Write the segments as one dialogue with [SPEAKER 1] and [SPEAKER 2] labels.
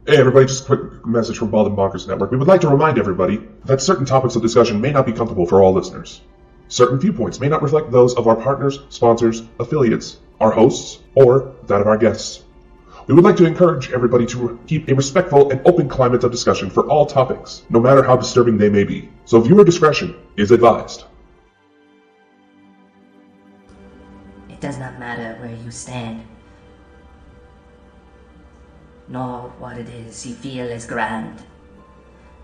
[SPEAKER 1] Hey everybody, just a quick message from Bald and Bonkers Network. We would like to remind everybody that certain topics of discussion may not be comfortable for all listeners. Certain viewpoints may not reflect those of our partners, sponsors, affiliates, our hosts, or that of our guests. We would like to encourage everybody to keep a respectful and open climate of discussion for all topics, no matter how disturbing they may be. So viewer discretion is advised.
[SPEAKER 2] It does not matter where you stand, nor what it is you feel is grand.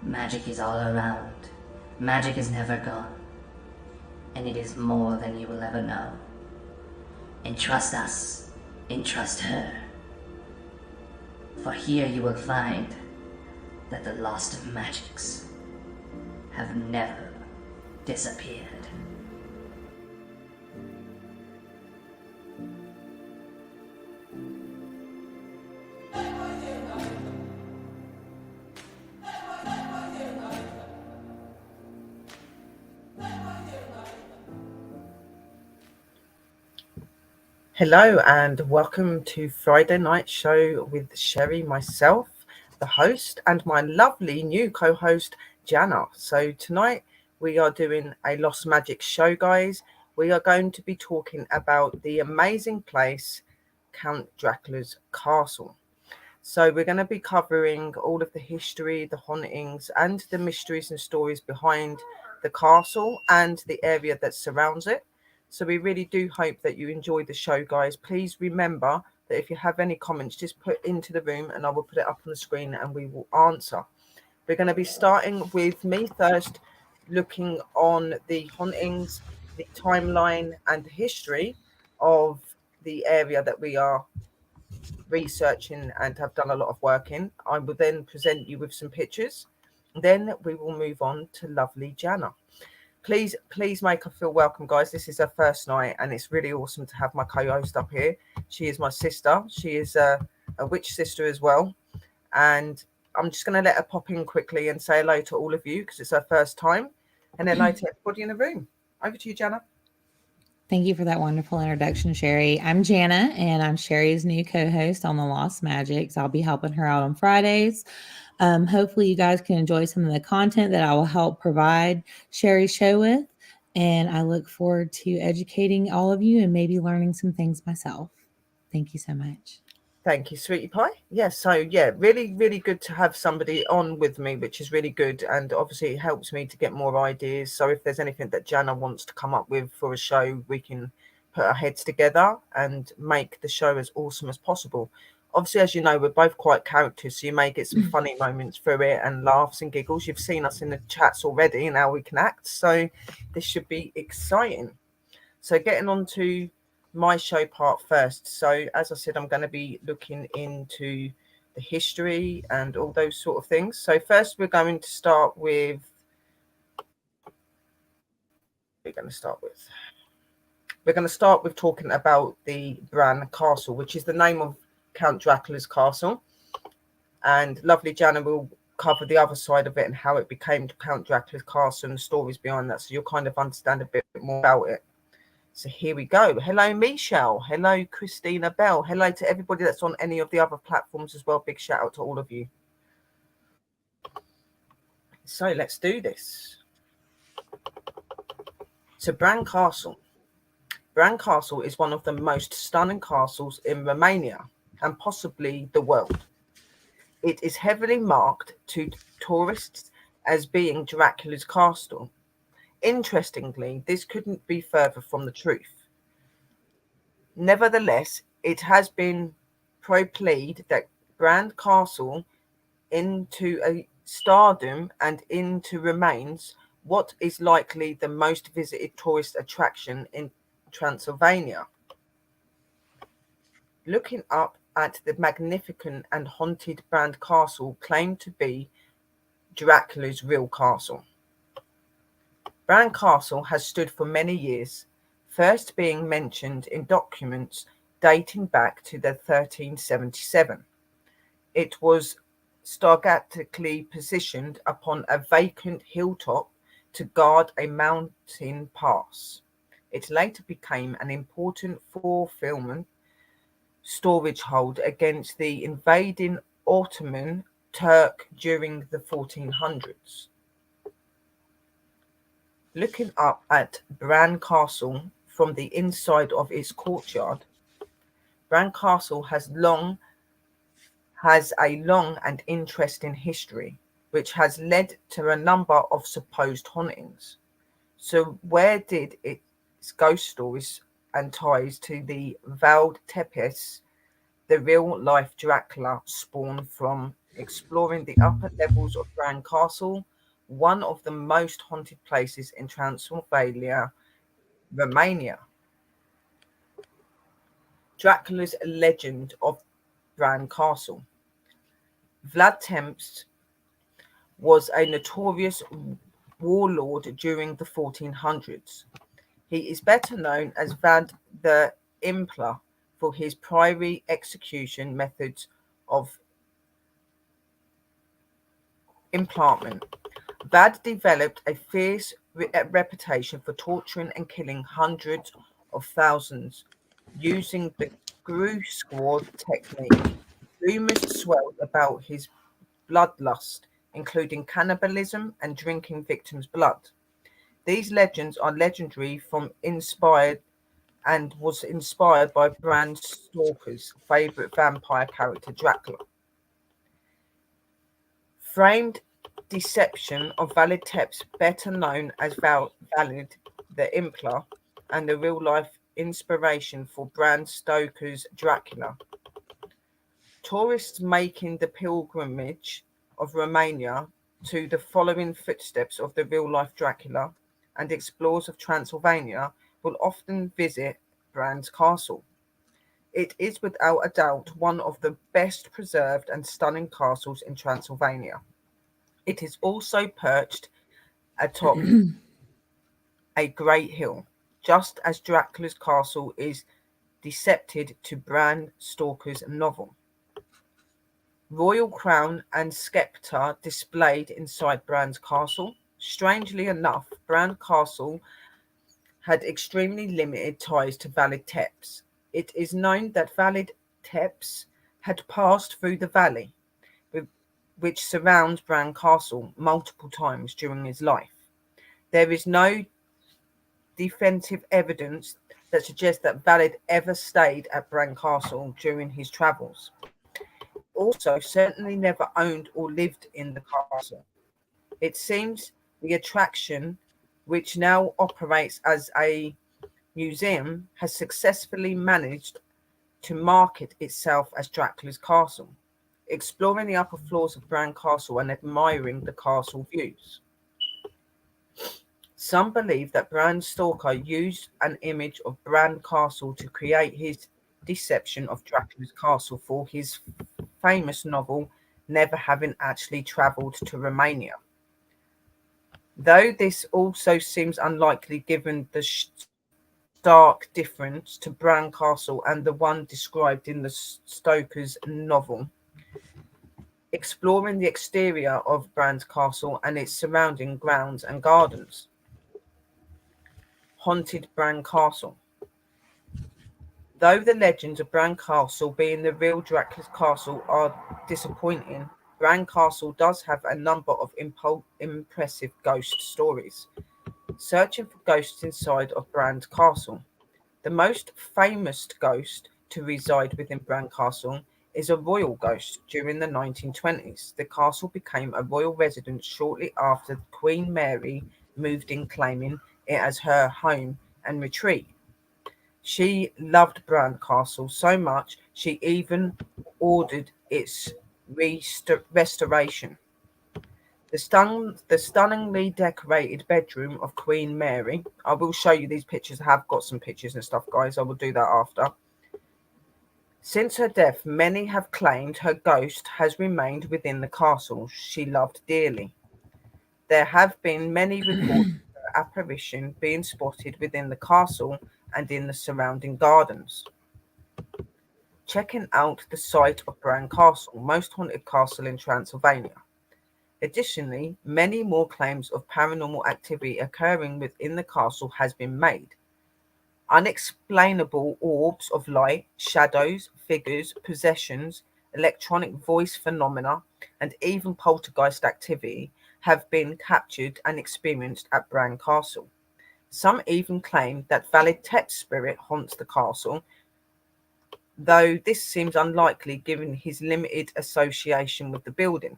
[SPEAKER 2] Magic is all around. Magic is never gone, and it is more than you will ever know. Entrust us, entrust her, for here you will find that the lost of magics have never disappeared.
[SPEAKER 3] Hello and welcome to Friday Night Show with Sherry, myself, the host, and my lovely new co-host, Jana. So tonight we are doing a Lost Magic show, guys. We are going to be talking about the amazing place, Count Dracula's castle. So we're going to be covering all of the history, the hauntings, and the mysteries and stories behind the castle and the area that surrounds it. So we really do hope that you enjoy the show, guys. Please remember that if you have any comments, just put into the room and I will put it up on the screen and we will answer. We're going to be starting with me first, looking on the hauntings, the timeline, and the history of the area that we are researching and have done a lot of work in. I will then present you with some pictures. Then we will move on to lovely Jana. Please make her feel welcome, guys. This is her first night, and it's really awesome to have my co-host up here. She is my sister. She is a witch sister as well, and I'm just going to let her pop in quickly and say hello to all of you because it's her first time, and hello to everybody in the room. Over to you, Jana.
[SPEAKER 4] Thank you for that wonderful introduction, Sherry. I'm Jana, and I'm Sherry's new co-host on the Lost Magics. I'll be helping her out on Fridays. Hopefully, you guys can enjoy some of the content that I will help provide Sherry's show with. And I look forward to educating all of you and maybe learning some things myself. Thank you so much.
[SPEAKER 3] Thank you, sweetie pie. Yeah, really, really good to have somebody on with me, which is really good. And obviously, it helps me to get more ideas. So, if there's anything that Jana wants to come up with for a show, we can put our heads together and make the show as awesome as possible. Obviously, as you know, we're both quite characters, so you may get some funny moments through it and laughs and giggles. You've seen us in the chats already, and how we can act. So, this should be exciting. So, getting on to my show part first. So, as I said, I'm going to be looking into the history and all those sort of things. So, first, we're going to start with. We're going to start with. We're going to start with talking about the Bran Castle, which is the name of Count Dracula's castle. And lovely Jana will cover the other side of it and how it became Count Dracula's castle and the stories behind that. So you'll kind of understand a bit more about it. So here we go. Hello, Michelle. Hello, Christina Bell. Hello to everybody that's on any of the other platforms as well. Big shout out to all of you. So let's do this. So Bran Castle. Bran Castle is one of the most stunning castles in Romania and possibly the world. It is heavily marked to tourists as being Dracula's castle. Interestingly, this couldn't be further from the truth. Nevertheless, it has been proclaimed that Bran Castle into a stardom and into remains what is likely the most visited tourist attraction in Transylvania. Looking up at the magnificent and haunted Bran Castle claimed to be Dracula's real castle. Bran Castle has stood for many years, first being mentioned in documents dating back to the 1377. It was strategically positioned upon a vacant hilltop to guard a mountain pass. It later became an important fulfillment storage hold against the invading Ottoman Turk during the 1400s. Looking up at Bran Castle from the inside of its courtyard, Bran Castle has a long and interesting history, which has led to a number of supposed hauntings. So, where did its ghost stories and ties to the Vald Tepes, the real life Dracula, spawn from? Exploring the upper levels of Bran Castle, one of the most haunted places in Transylvania, Romania. Dracula's legend of Bran Castle. Vlad Tepes was a notorious warlord during the 1400s. He is better known as Vlad the Impaler for his priory execution methods of impalement. Vlad developed a fierce reputation for torturing and killing hundreds of thousands using the Grue Squad technique. Rumors swelled about his bloodlust, including cannibalism and drinking victims' blood. These legends are legendary from inspired and was inspired by Bram Stoker's favorite vampire character Dracula. Framed deception of Valid Tepes, better known as Valid the Impaler, and the real-life inspiration for Bram Stoker's Dracula. Tourists making the pilgrimage of Romania to the following footsteps of the real-life Dracula and explorers of Transylvania will often visit Bran's Castle. It is without a doubt one of the best preserved and stunning castles in Transylvania. It is also perched atop a great hill, just as Dracula's castle is decepted to Bram Stoker's novel. Royal crown and scepter displayed inside Bran's castle. Strangely enough, Bran Castle had extremely limited ties to Valid Tepes. It is known that Valid Tepes had passed through the valley, which surrounds Bran Castle, multiple times during his life. There is no definitive evidence that suggests that Valid ever stayed at Bran Castle during his travels. Also, certainly never owned or lived in the castle. It seems the attraction, which now operates as a museum, has successfully managed to market itself as Dracula's castle, exploring the upper floors of Bran Castle and admiring the castle views. Some believe that Bram Stoker used an image of Bran Castle to create his deception of Dracula's castle for his famous novel, never having actually travelled to Romania. Though this also seems unlikely given the stark difference to Bran Castle and the one described in the Stoker's novel. Exploring the exterior of Bran's Castle and its surrounding grounds and gardens. Haunted Bran Castle. Though the legends of Bran Castle being the real Dracula's castle are disappointing, Bran Castle does have a number of impressive ghost stories. Searching for ghosts inside of Bran's Castle. The most famous ghost to reside within Bran Castle is a royal ghost. During the 1920s, the castle became a royal residence shortly after Queen Mary moved in, claiming it as her home and retreat. She loved Bran Castle so much she even ordered its restoration. The stunningly decorated bedroom of Queen Mary. I will show you these pictures. I have got some pictures and stuff, guys. I will do that after. Since her death, many have claimed her ghost has remained within the castle she loved dearly. There have been many reports of her apparition being spotted within the castle and in the surrounding gardens. Checking out the site of Bran Castle, most haunted castle in Transylvania. Additionally, many more claims of paranormal activity occurring within the castle has been made. Unexplainable orbs of light, shadows, figures, possessions, electronic voice phenomena, and even poltergeist activity have been captured and experienced at Bran Castle. Some even claim that Valid Tep's spirit haunts the castle, though this seems unlikely given his limited association with the building.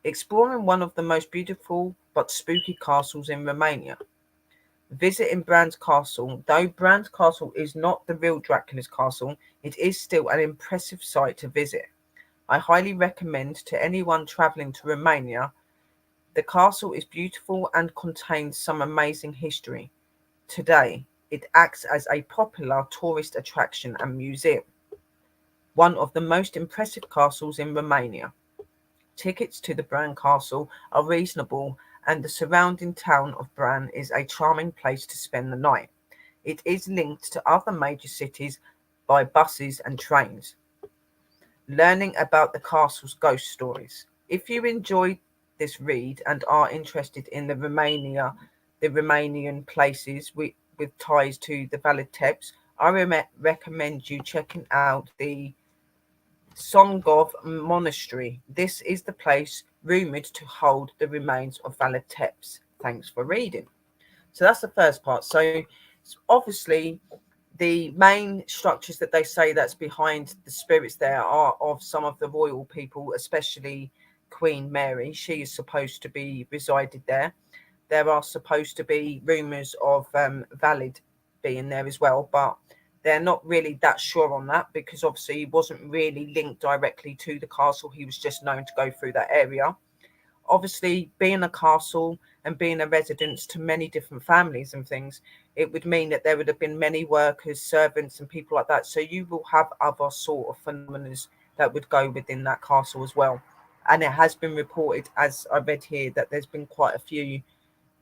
[SPEAKER 3] Exploring one of the most beautiful but spooky castles in Romania. Visiting Bran's Castle. Though Bran's Castle is not the real Dracula's castle, it is still an impressive sight to visit. I highly recommend to anyone travelling to Romania. The castle is beautiful and contains some amazing history. Today, it acts as a popular tourist attraction and museum. One of the most impressive castles in Romania. Tickets to the Bran Castle are reasonable, and the surrounding town of Bran is a charming place to spend the night. It is linked to other major cities by buses and trains. Learning about the castle's ghost stories. If you enjoyed this read and are interested in the Romanian places with ties to the Valid Teps, I recommend you checking out the Songov Monastery. This is the place rumoured to hold the remains of Valid Teps. Thanks for reading. So that's the first part. So obviously the main structures that they say that's behind the spirits there are of some of the royal people, especially Queen Mary. She is supposed to be resided there. There are supposed to be rumours of Valid being there as well, but they're not really that sure on that because obviously he wasn't really linked directly to the castle. He was just known to go through that area. Obviously, being a castle and being a residence to many different families and things, it would mean that there would have been many workers, servants, and people like that. So you will have other sort of phenomena that would go within that castle as well. And it has been reported, as I read here, that there's been quite a few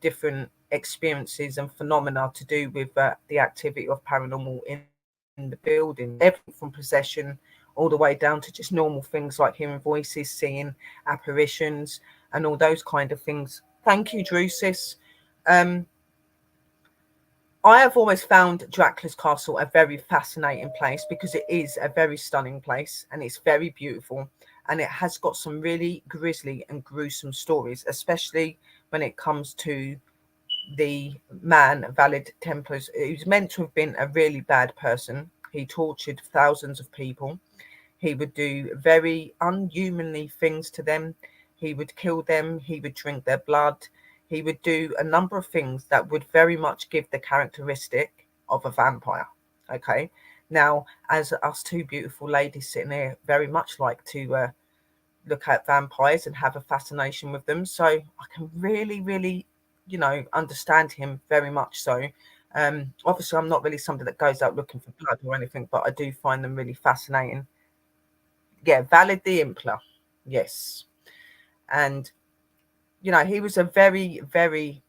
[SPEAKER 3] different experiences and phenomena to do with the activity of paranormal in the building. Everything from possession all the way down to just normal things like hearing voices, seeing apparitions, and all those kind of things. Thank you, Drusis. I have always found Dracula's Castle a very fascinating place because it is a very stunning place and it's very beautiful, and it has got some really grisly and gruesome stories, especially when it comes to the man, Valid Templars, who's meant to have been a really bad person. He tortured thousands of people. He would do very unhumanly things to them. He would kill them. He would drink their blood. He would do a number of things that would very much give the characteristic of a vampire. Okay. Now, as us two beautiful ladies sitting here very much like to look at vampires and have a fascination with them. So I can really, really, understand him very much so. Obviously, I'm not really somebody that goes out looking for blood or anything, but I do find them really fascinating. Yeah, Valid the Impler. Yes. And, he was a very, very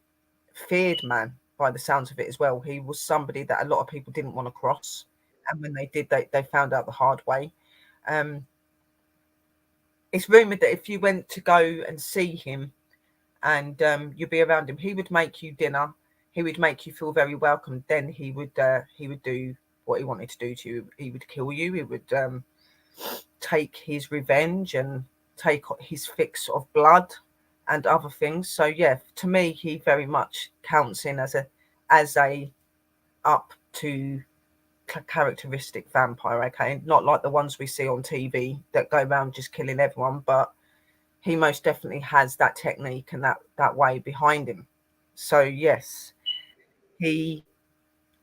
[SPEAKER 3] feared man by the sounds of it as well. He was somebody that a lot of people didn't want to cross. And when they did, they found out the hard way. It's rumoured that if you went to go and see him and you'd be around him, he would make you dinner. He would make you feel very welcome. Then he would do what he wanted to do to you. He would kill you. He would take his revenge and take his fix of blood and other things. So yeah, to me, he very much counts in as a up to characteristic vampire. Okay, not like the ones we see on TV that go around just killing everyone, but he most definitely has that technique and that way behind him. So yes, he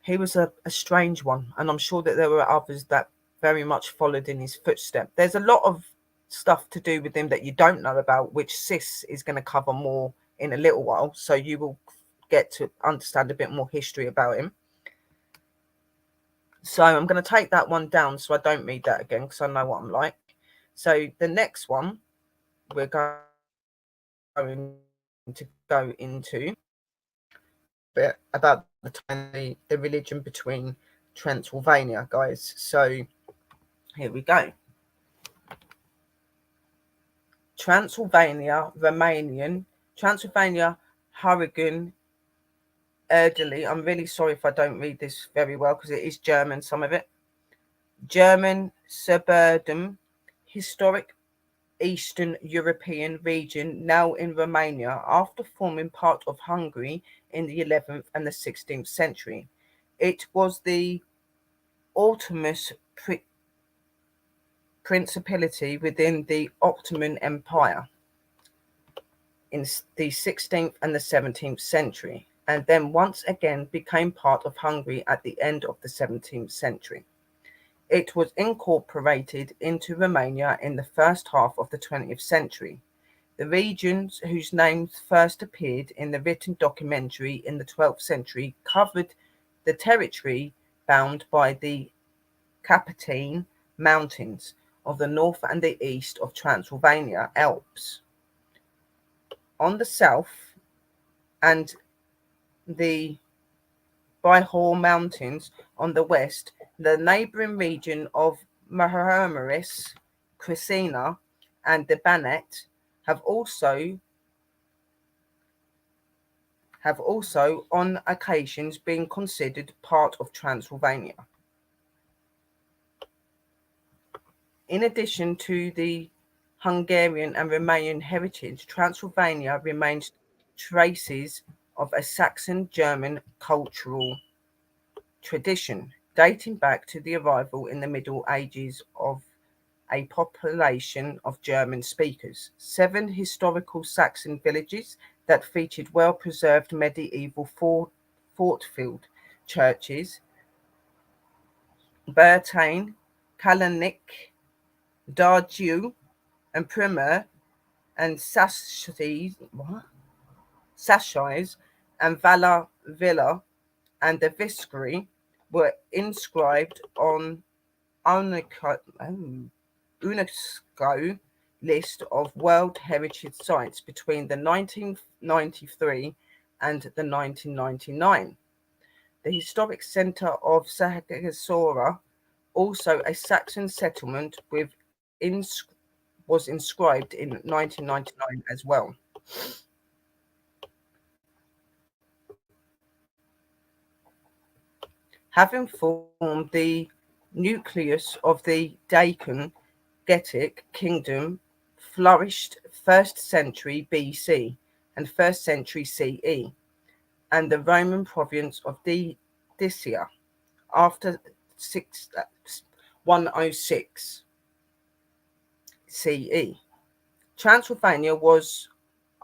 [SPEAKER 3] was a strange one, and I'm sure that there were others that very much followed in his footsteps. There's a lot of stuff to do with him that you don't know about, which Sis is going to cover more in a little while, so you will get to understand a bit more history about him. So I'm going to take that one down so I don't read that again because I know what I'm like. So the next one we're going to go into bit about the time the religion between Transylvania, guys. So here we go. Transylvania, Romanian, Transylvania, Hurricane, Erdely. I'm really sorry if I don't read this very well because it is German, some of it. German suburban, historic Eastern European region now in Romania after forming part of Hungary in the 11th and the 16th century. It was the autonomous principality within the Ottoman Empire in the 16th and the 17th century, and then once again became part of Hungary at the end of the 17th century. It was incorporated into Romania in the first half of the 20th century. The regions whose names first appeared in the written documentary in the 12th century covered the territory bound by the Carpathian Mountains of the north and the east of Transylvania Alps. On the south and the Bihor Mountains on the west, the neighbouring region of Marmaris, Crisina, and the Banat have also on occasions been considered part of Transylvania. In addition to the Hungarian and Romanian heritage, Transylvania remains traces of a Saxon-German cultural tradition dating back to the arrival in the Middle Ages of a population of German speakers. 7 historical Saxon villages that featured well-preserved medieval fort-filled churches, Bertain, Kalanik, Dardiu, and Primer, and Sashies, and Vala Villa, and the Viscary were inscribed on UNESCO list of World Heritage Sites between the 1993 and the 1999. The historic centre of Sagasora, also a Saxon settlement, was inscribed in 1999 as well. Having formed the nucleus of the Dacian Getic kingdom, flourished 1st century BC and 1st century CE, and the Roman province of Dacia after 106 CE. Transylvania was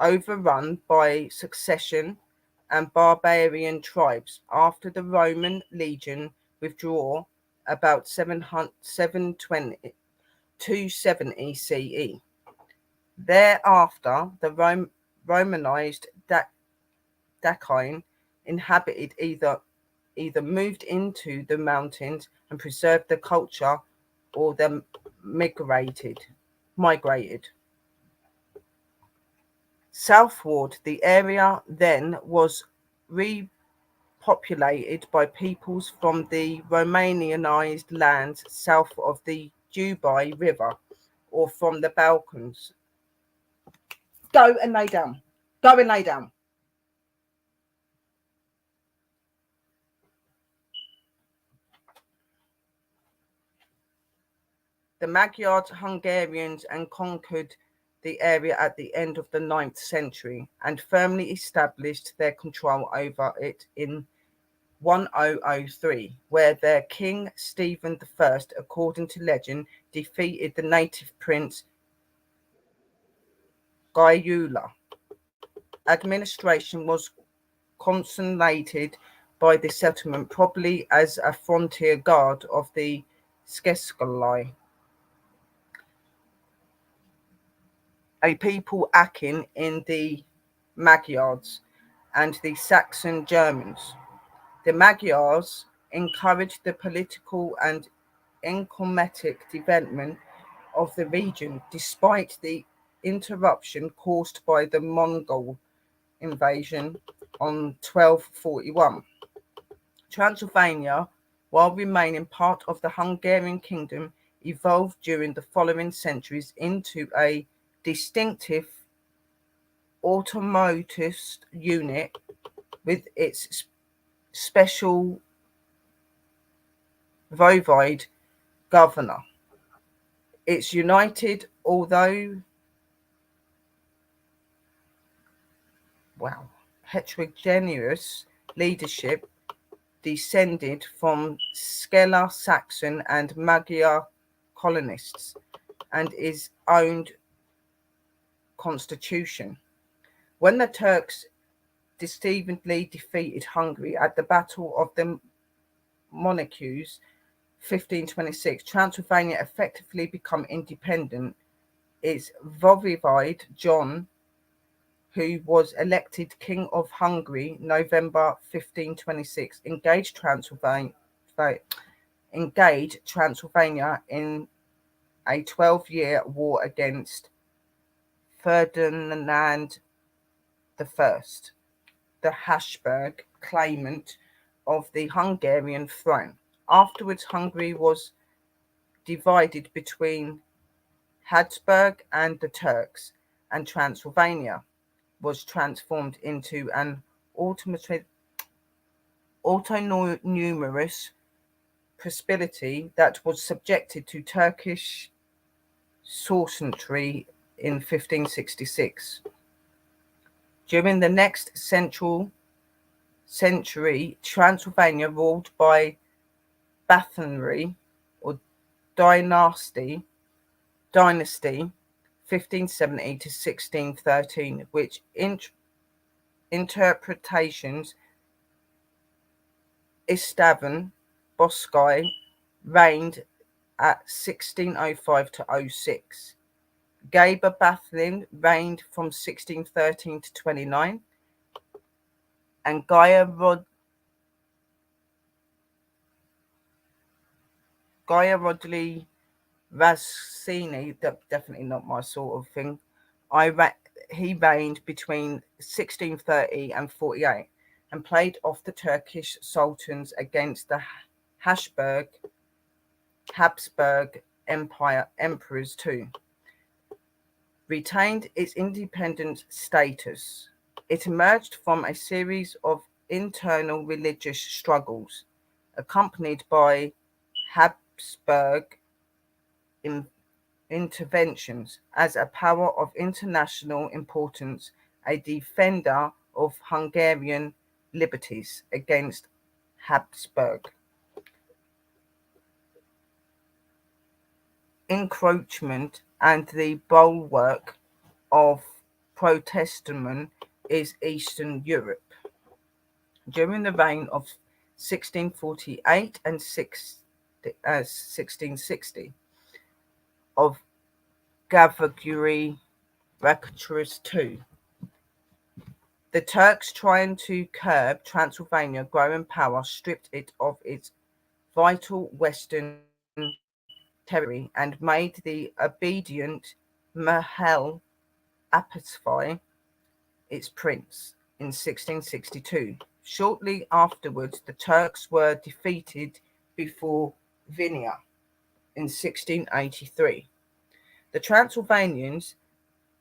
[SPEAKER 3] overrun by succession and barbarian tribes after the Roman legion withdrew about 720 270 CE. Thereafter, the Romanized Dacian inhabited either moved into the mountains and preserved the culture, or they migrated. Southward, the area then was repopulated by peoples from the Romanized lands south of the Dubai River or from the Balkans. Go and lay down. Go and lay down. The Magyars, Hungarians, and conquered the area at the end of the 9th century and firmly established their control over it in 1003, where their king Stephen I, according to legend, defeated the native prince Gyula. Administration was consolidated by the settlement, probably as a frontier guard of the Skeskolai, a people acting in the Magyars and the Saxon Germans. The Magyars encouraged the political and economic development of the region despite the interruption caused by the Mongol invasion on 1241. Transylvania, while remaining part of the Hungarian kingdom, evolved during the following centuries into a distinctive autonomous unit with its special voivode governor. It's united, although, heterogeneous leadership descended from Sceller Saxon and Magyar colonists, and is owned constitution. When the Turks decisively defeated Hungary at the Battle of the Monarchies 1526, Transylvania effectively became independent. Its voivode John, who was elected King of Hungary November 1526, engaged Transylvania in a 12-year war against Ferdinand I, the Habsburg claimant of the Hungarian throne. Afterwards, Hungary was divided between Habsburg and the Turks, and Transylvania was transformed into an autonomous principality that was subjected to Turkish sovereignty in 1566. During the next century, Transylvania, ruled by Bathonry or dynasty 1570 to 1613, which interpretations Istvan Bocskai reigned at 1605 to 06. Gaber Bathlin reigned from 1613 to 29, and Gaia Rodley Razzini, definitely not my sort of thing. He reigned between 1630 and 48, and played off the Turkish sultans against the Habsburg emperors too. Retained its independent status. It emerged from a series of internal religious struggles, accompanied by Habsburg interventions. As a power of international importance, a defender of Hungarian liberties against Habsburg encroachment, and the bulwark of Protestantism is Eastern Europe. During the reign of 1648 and 1660 of Gavril Raktaris II, the Turks, trying to curb Transylvania's growing power, stripped it of its vital western territory and made the obedient Mihail Apathy its prince in 1662. Shortly afterwards, the Turks were defeated before Vienna in 1683. The Transylvanians,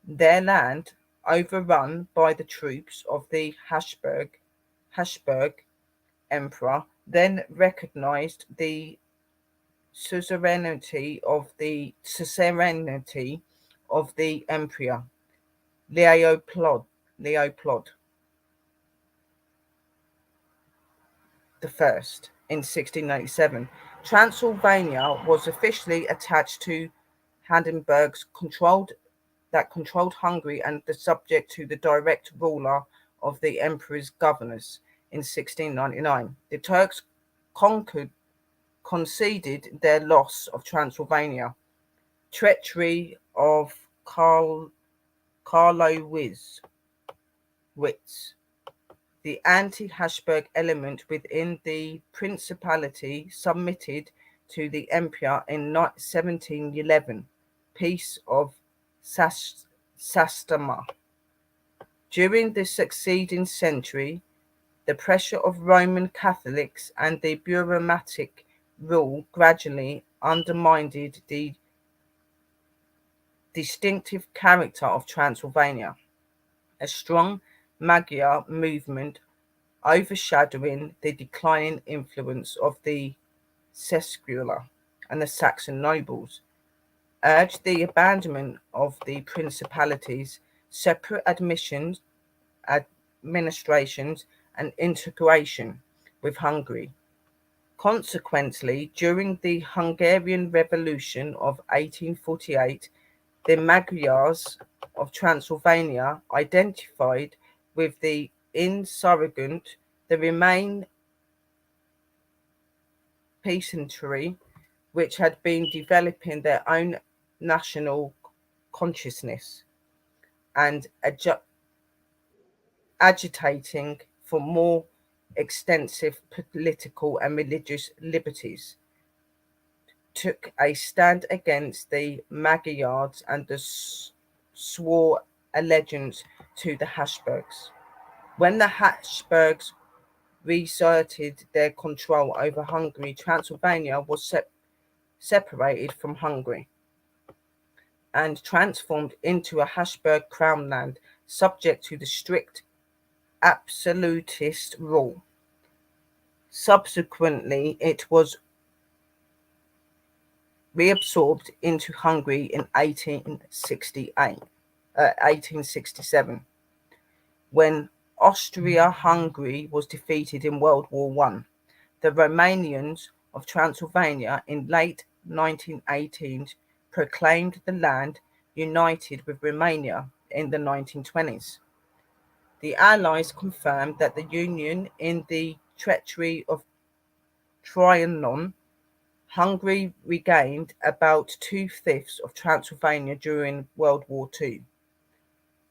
[SPEAKER 3] their land overrun by the troops of the Habsburg emperor, then recognized the suzerainty of the emperor Leopold I in 1697. Transylvania was officially attached to Brandenburg's controlled Hungary and the subject to the direct ruler of the emperor's governors in 1699. The Turks conceded their loss of Transylvania. Treachery of Karlowitz, the anti-Habsburg element within the principality, submitted to the emperor in 1711, Peace of Sastama. During the succeeding century, the pressure of Roman Catholics and the bureaucratic rule gradually undermined the distinctive character of Transylvania. A strong Magyar movement overshadowing the declining influence of the secular and the Saxon nobles, urged the abandonment of the principalities, separate administrations, and integration with Hungary. Consequently, during the Hungarian Revolution of 1848, the Magyars of Transylvania identified with the insurgent, the remain peasantry, which had been developing their own national consciousness and agitating for more extensive political and religious liberties, took a stand against the Magyars and swore allegiance to the Habsburgs. When the Habsburgs reasserted their control over Hungary, Transylvania was separated from Hungary and transformed into a Habsburg crown land, subject to the strict absolutist rule. Subsequently, it was reabsorbed into Hungary in 1867, when Austria-Hungary was defeated in World War I. The Romanians of Transylvania in late 1918 proclaimed the land united with Romania in the 1920s. The Allies confirmed that the union in the treachery of Trianon. Hungary regained about 2/5 of Transylvania during World War II.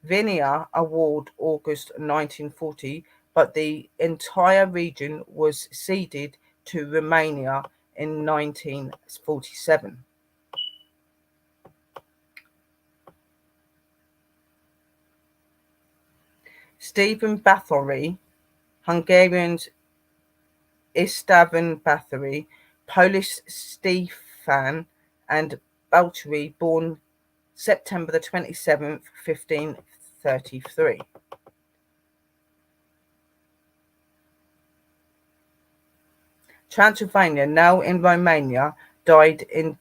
[SPEAKER 3] Vinaya award August 1940, but the entire region was ceded to Romania in 1947. Stephen Bathory, Hungarians Istvan Bathory, Polish Stefan and Baltary, born September the 27th, 1533. Transylvania, now in Romania, died in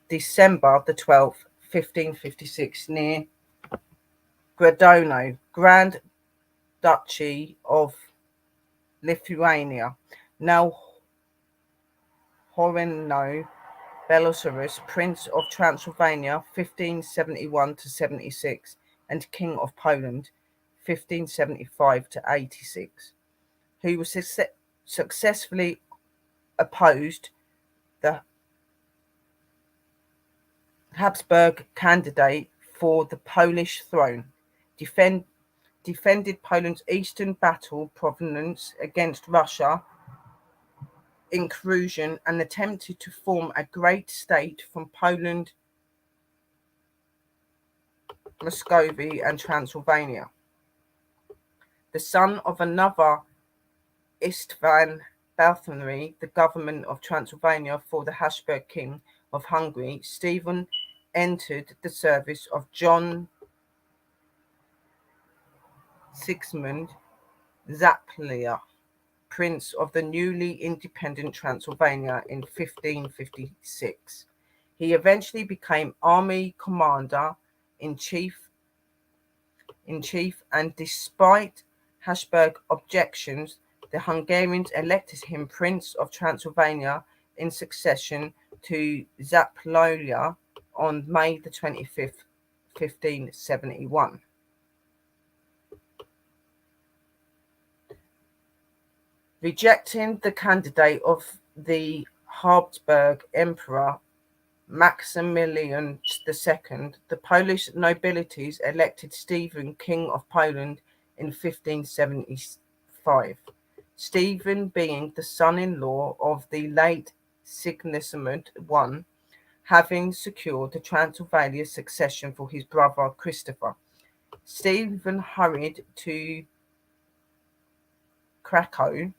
[SPEAKER 3] December the 12th, 1556, near Gradano, Grand Duchy of Lithuania, now Horeno, Belarus, Prince of Transylvania, 1571 to 76, and King of Poland, 1575 to 86, who was successfully opposed the Habsburg candidate for the Polish throne, defended Poland's eastern battle province against Russia incursion, and attempted to form a great state from Poland, Muscovy, and Transylvania. The son of another Istvan Bathory, the government of Transylvania for the Habsburg King of Hungary, Stephen entered the service of John Sigismund Zaplia, Prince of the newly independent Transylvania, in 1556. He eventually became army commander in chief, and despite Habsburg objections, the Hungarians elected him Prince of Transylvania in succession to Zaplolia on May the 25th, 1571. Rejecting the candidate of the Habsburg Emperor Maximilian II, the Polish nobilities elected Stephen King of Poland in 1575. Stephen, being the son-in-law of the late Sigismund I, having secured the Transylvania succession for his brother Christopher, Stephen hurried to Krakow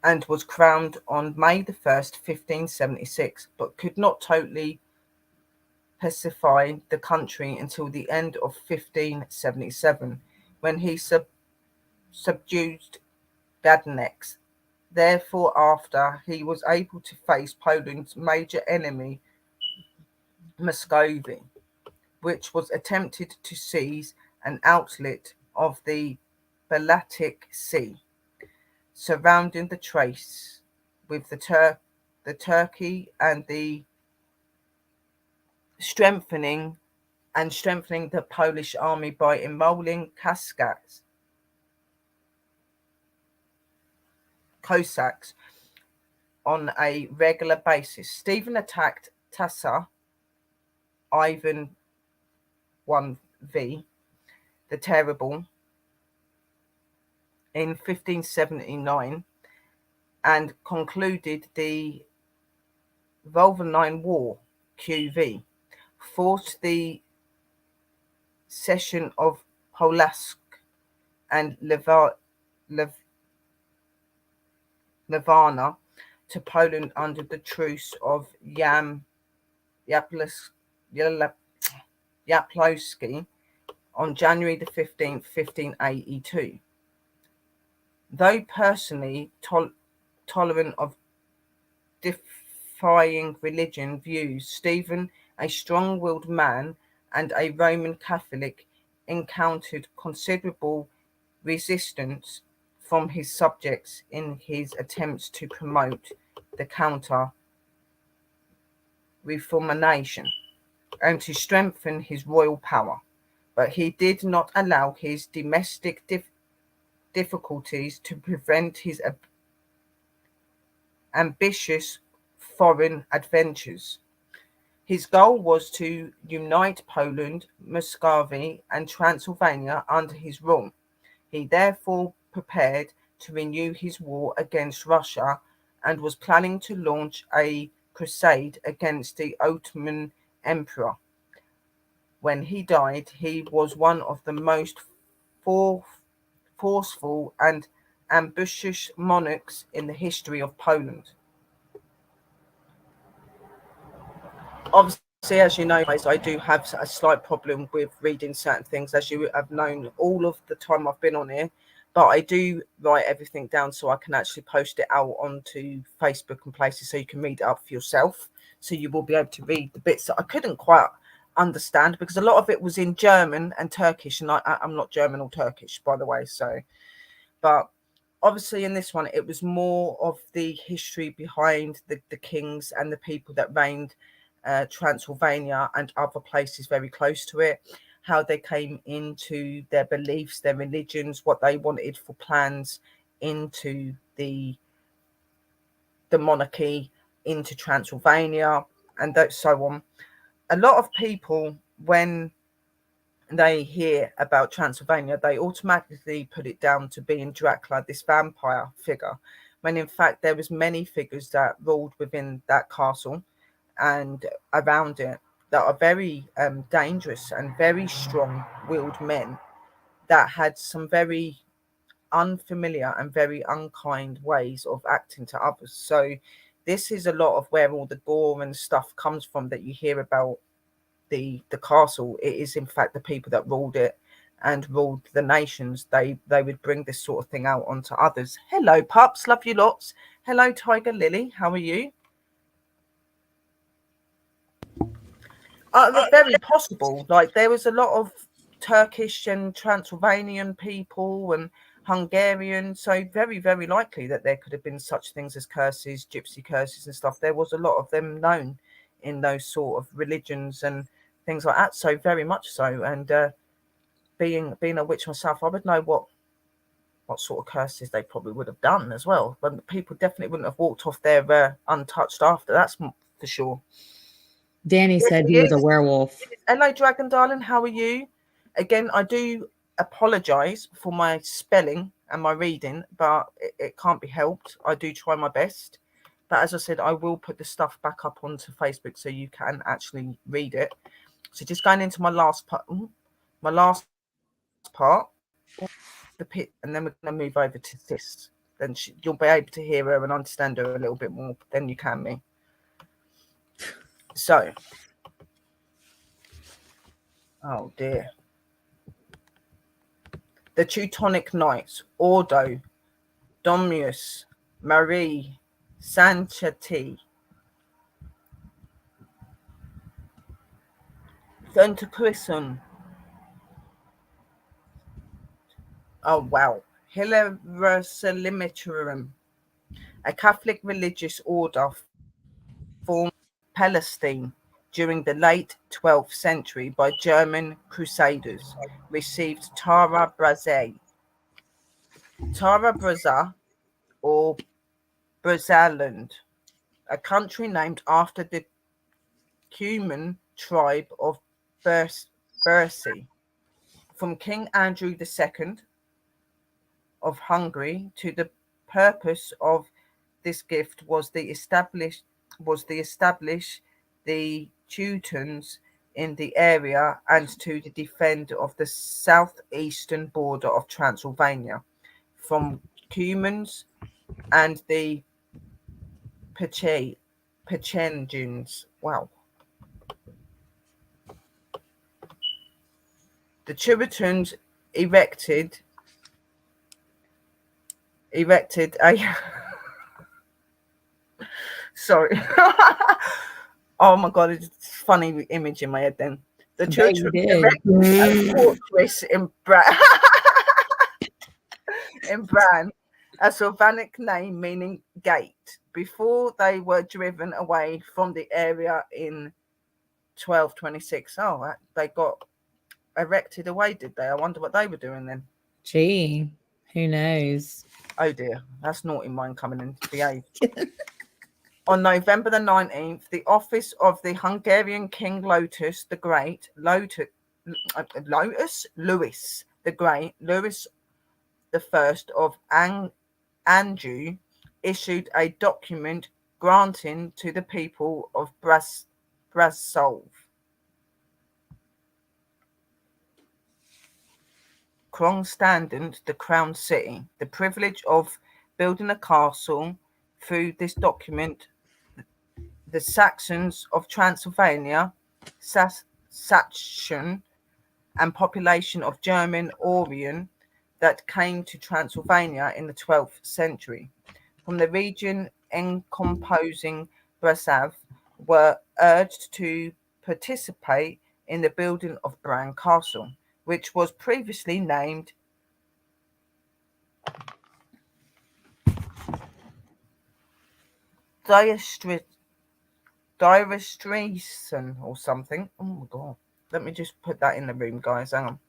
[SPEAKER 3] and was crowned on May the 1st, 1576, but could not totally pacify the country until the end of 1577, when he subdued Badnex, Therefore, after he was able to face Poland's major enemy, Muscovy, which was attempted to seize an outlet of the Baltic Sea surrounding the Thrace, with the Turkey and the strengthening the Polish army by enrolling Cossacks on a regular basis. Stephen attacked Tassa, Ivan 1V, the Terrible, in 1579 and concluded the Vulvanine War, QV, forced the cession of Polask and Levana to Poland under the Truce of Jablowski on January the 15th, 1582. Though personally tolerant of defying religion views, Stephen, a strong-willed man and a Roman Catholic, encountered considerable resistance from his subjects in his attempts to promote the counter-reformation and to strengthen his royal power. But he did not allow his domestic difficulties to prevent his ambitious foreign adventures. His goal was to unite Poland, Muscovy, and Transylvania under his rule. He therefore prepared to renew his war against Russia and was planning to launch a crusade against the Ottoman Emperor. When he died, he was one of the most forceful and ambitious monarchs in the history of Poland. Obviously, as you know, guys, I do have a slight problem with reading certain things, as you have known all of the time I've been on here. But I do write everything down so I can actually post it out onto Facebook and places so you can read it up for yourself. So you will be able to read the bits that I couldn't quite understand, because a lot of it was in German and Turkish, and I'm not German or Turkish, by the way. So, but obviously in this one, it was more of the history behind the kings and the people that reigned Transylvania and other places very close to it, how they came into their beliefs, their religions, what they wanted for plans into the monarchy, into Transylvania, and so on. A lot of people, when they hear about Transylvania, they automatically put it down to being Dracula, this vampire figure, when in fact there was many figures that ruled within that castle and around it that are very dangerous and very strong-willed men that had some very unfamiliar and very unkind ways of acting to others. So this is a lot of where all the gore and stuff comes from that you hear about the castle. It is in fact the people that ruled it and ruled the nations. They would bring this sort of thing out onto others. Hello pups, love you lots. Hello Tiger Lily, how are you? Very possible. Like there was a lot of Turkish and Transylvanian people and Hungarian, so very, very likely that there could have been such things as curses, gypsy curses and stuff. There was a lot of them known in those sort of religions and things like that. So very much so. And being a witch myself, I would know what sort of curses they probably would have done as well. But people definitely wouldn't have walked off there untouched after. That's for sure.
[SPEAKER 4] Danny said he was a werewolf.
[SPEAKER 3] Hello, Dragon Darling. How are you? Again, I do apologize for my spelling and my reading, but it can't be helped. I do try my best. But as I said, I will put the stuff back up onto Facebook so you can actually read it. So just going into my last part, the pit, and then we're going to move over to Sis. Then you'll be able to hear her and understand her a little bit more than you can me. So, oh dear. The Teutonic Knights, Ordo Dominus Marie Sanchetti, Santa Crison. Oh wow. Hierosolymitum, a Catholic religious order formed in Palestine during the late 12th century by German crusaders, received Tara Brazil. Tara Brazil, or Brazaland, a country named after the Cuman tribe of Bersi. From King Andrew II of Hungary to the purpose of this gift was the establish the Teutons in the area and to the defend of the southeastern border of Transylvania from Cumans and the Pechengians. Wow. The Teutons erected a sorry. Oh my god, it's a funny image in my head then. The
[SPEAKER 4] I bet you
[SPEAKER 3] Teutons
[SPEAKER 4] did.
[SPEAKER 3] erected a fortress in Bran, a Sylvanic name meaning gate, before they were driven away from the area in 1226. Oh, they got erected away, did they? I wonder what they were doing then.
[SPEAKER 4] Gee, who knows?
[SPEAKER 3] Oh dear, that's naughty mine coming in to behave. On November the 19th, the office of the Hungarian King Lotus the Great, Louis the Great, Louis the First of Anjou, issued a document granting to the people of Brasov, Kronstadt, the crown city, the privilege of building a castle. Through this document, the Saxons of Transylvania, Saxon, and population of German Orient that came to Transylvania in the 12th century from the region encompassing Brasov were urged to participate in the building of Bran Castle, which was previously named Dyrestreisen or something. Oh my god. Let me just put that in the room, guys. Hang on.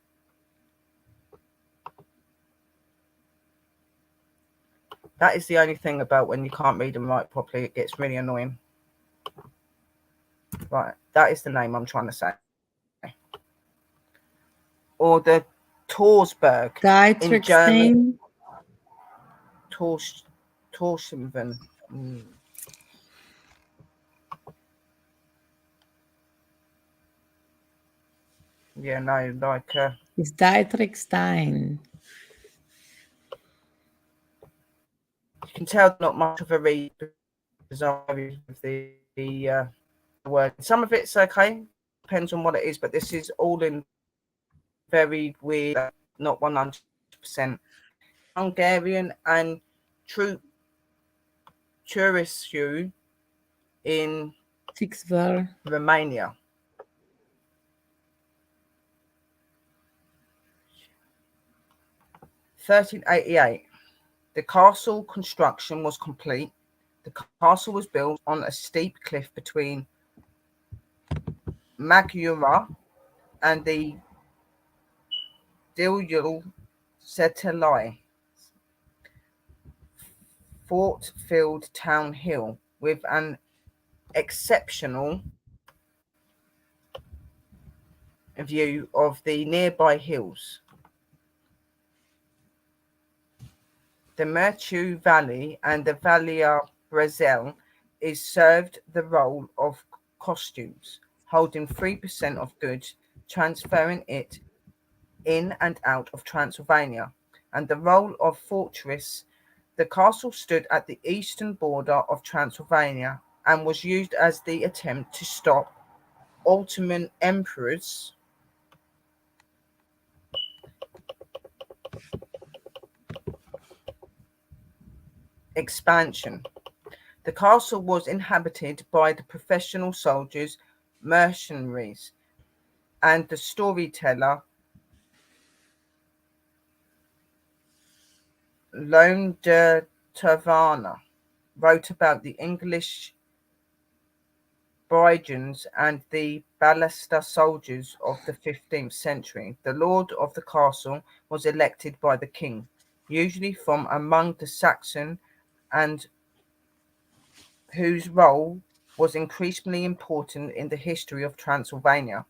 [SPEAKER 3] That is the only thing about when you can't read and write properly. It gets really annoying. Right. That is the name I'm trying to say. Or the Torsberg in German. Torsenven. Yeah, no, like
[SPEAKER 4] It's Dietrichstein.
[SPEAKER 3] you can tell not much of a read with the word. Some of it's okay, depends on what it is, but this is all in very weird, not 100%. Hungarian and Churisiu in
[SPEAKER 4] Tixvar.
[SPEAKER 3] Romania. (1388). The castle construction was complete. The castle was built on a steep cliff between Magyura and the Dilyul Setelai fort-filled town hill with an exceptional view of the nearby hills. The Merchu Valley and the Valia Brazil is served the role of costumes, holding 3% of goods, transferring it in and out of Transylvania, and the role of fortress. The castle stood at the eastern border of Transylvania and was used as the attempt to stop Ottoman emperors Expansion. The castle was inhabited by the professional soldiers, mercenaries, and the storyteller Lone de Taverna wrote about the English brigands and the ballista soldiers of the 15th century. The lord of the castle was elected by the king, usually from among the Saxon, and whose role was increasingly important in the history of Transylvania.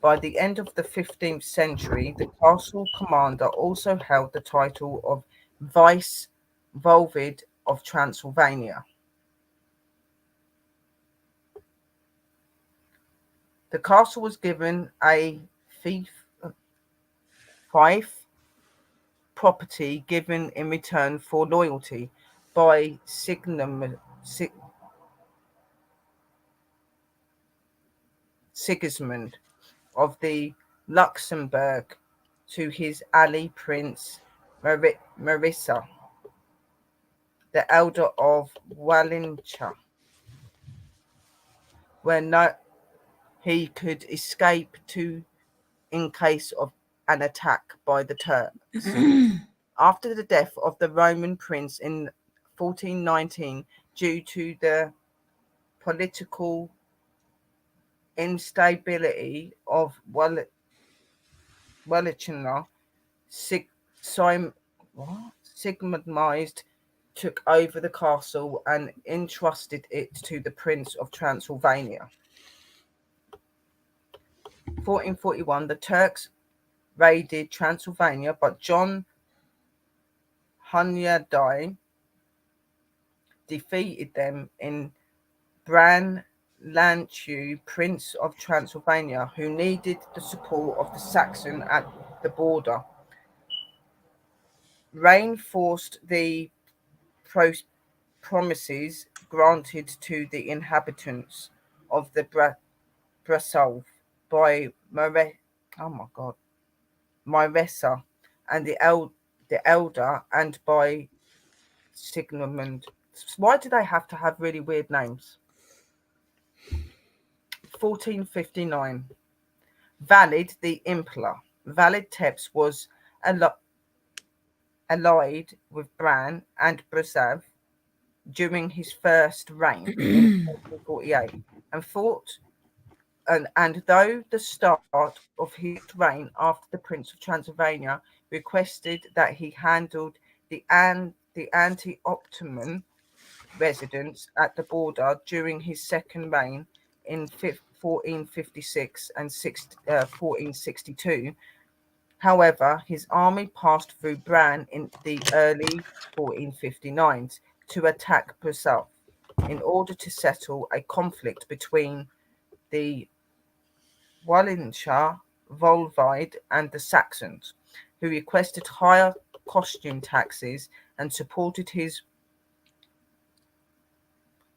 [SPEAKER 3] By the end of the 15th century, the castle commander also held the title of Vice Voivode of Transylvania. The castle was given a fief property given in return for loyalty by Sigismund of the Luxembourg to his ally Prince Marissa, the elder of Wallencha, where he could escape to in case of an attack by the Turks. After the death of the Roman prince in 1419, due to the political instability of Wallachia, Sigmund took over the castle and entrusted it to the Prince of Transylvania. 1441, the Turks raided Transylvania, but John Hunyadi defeated them in Bran Lanchu, Prince of Transylvania, who needed the support of the Saxon at the border. Reinforced the promises granted to the inhabitants of the Brasolv by Myressa and the elder, and by Sigmund. Why do they have to have really weird names? 1459. Valid the Impler. Valid Tepes was allied with Bran and Brasav during his first reign in 1448, and fought. And though the start of his reign after the Prince of Transylvania requested that he handled the anti-Ottoman residents at the border during his second reign in 1456 and 1462. However, his army passed through Bran in the early 1459s to attack Brussels in order to settle a conflict between the Wallensia, Volvide, and the Saxons, who requested higher costume taxes and supported his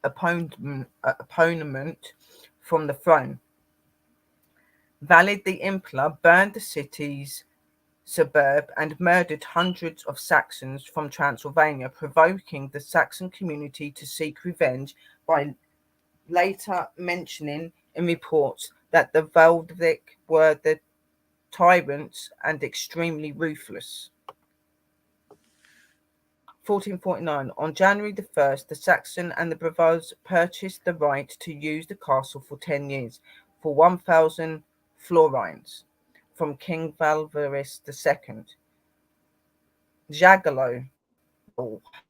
[SPEAKER 3] opponent from the throne. Valid the Impler burned the city's suburb and murdered hundreds of Saxons from Transylvania, provoking the Saxon community to seek revenge by later mentioning in reports that the Valdvik were the tyrants and extremely ruthless. 1449. On January the 1st, the Saxon and the Bravos purchased the right to use the castle for 10 years for 1,000 florins from King Valvaris II. Jagalo,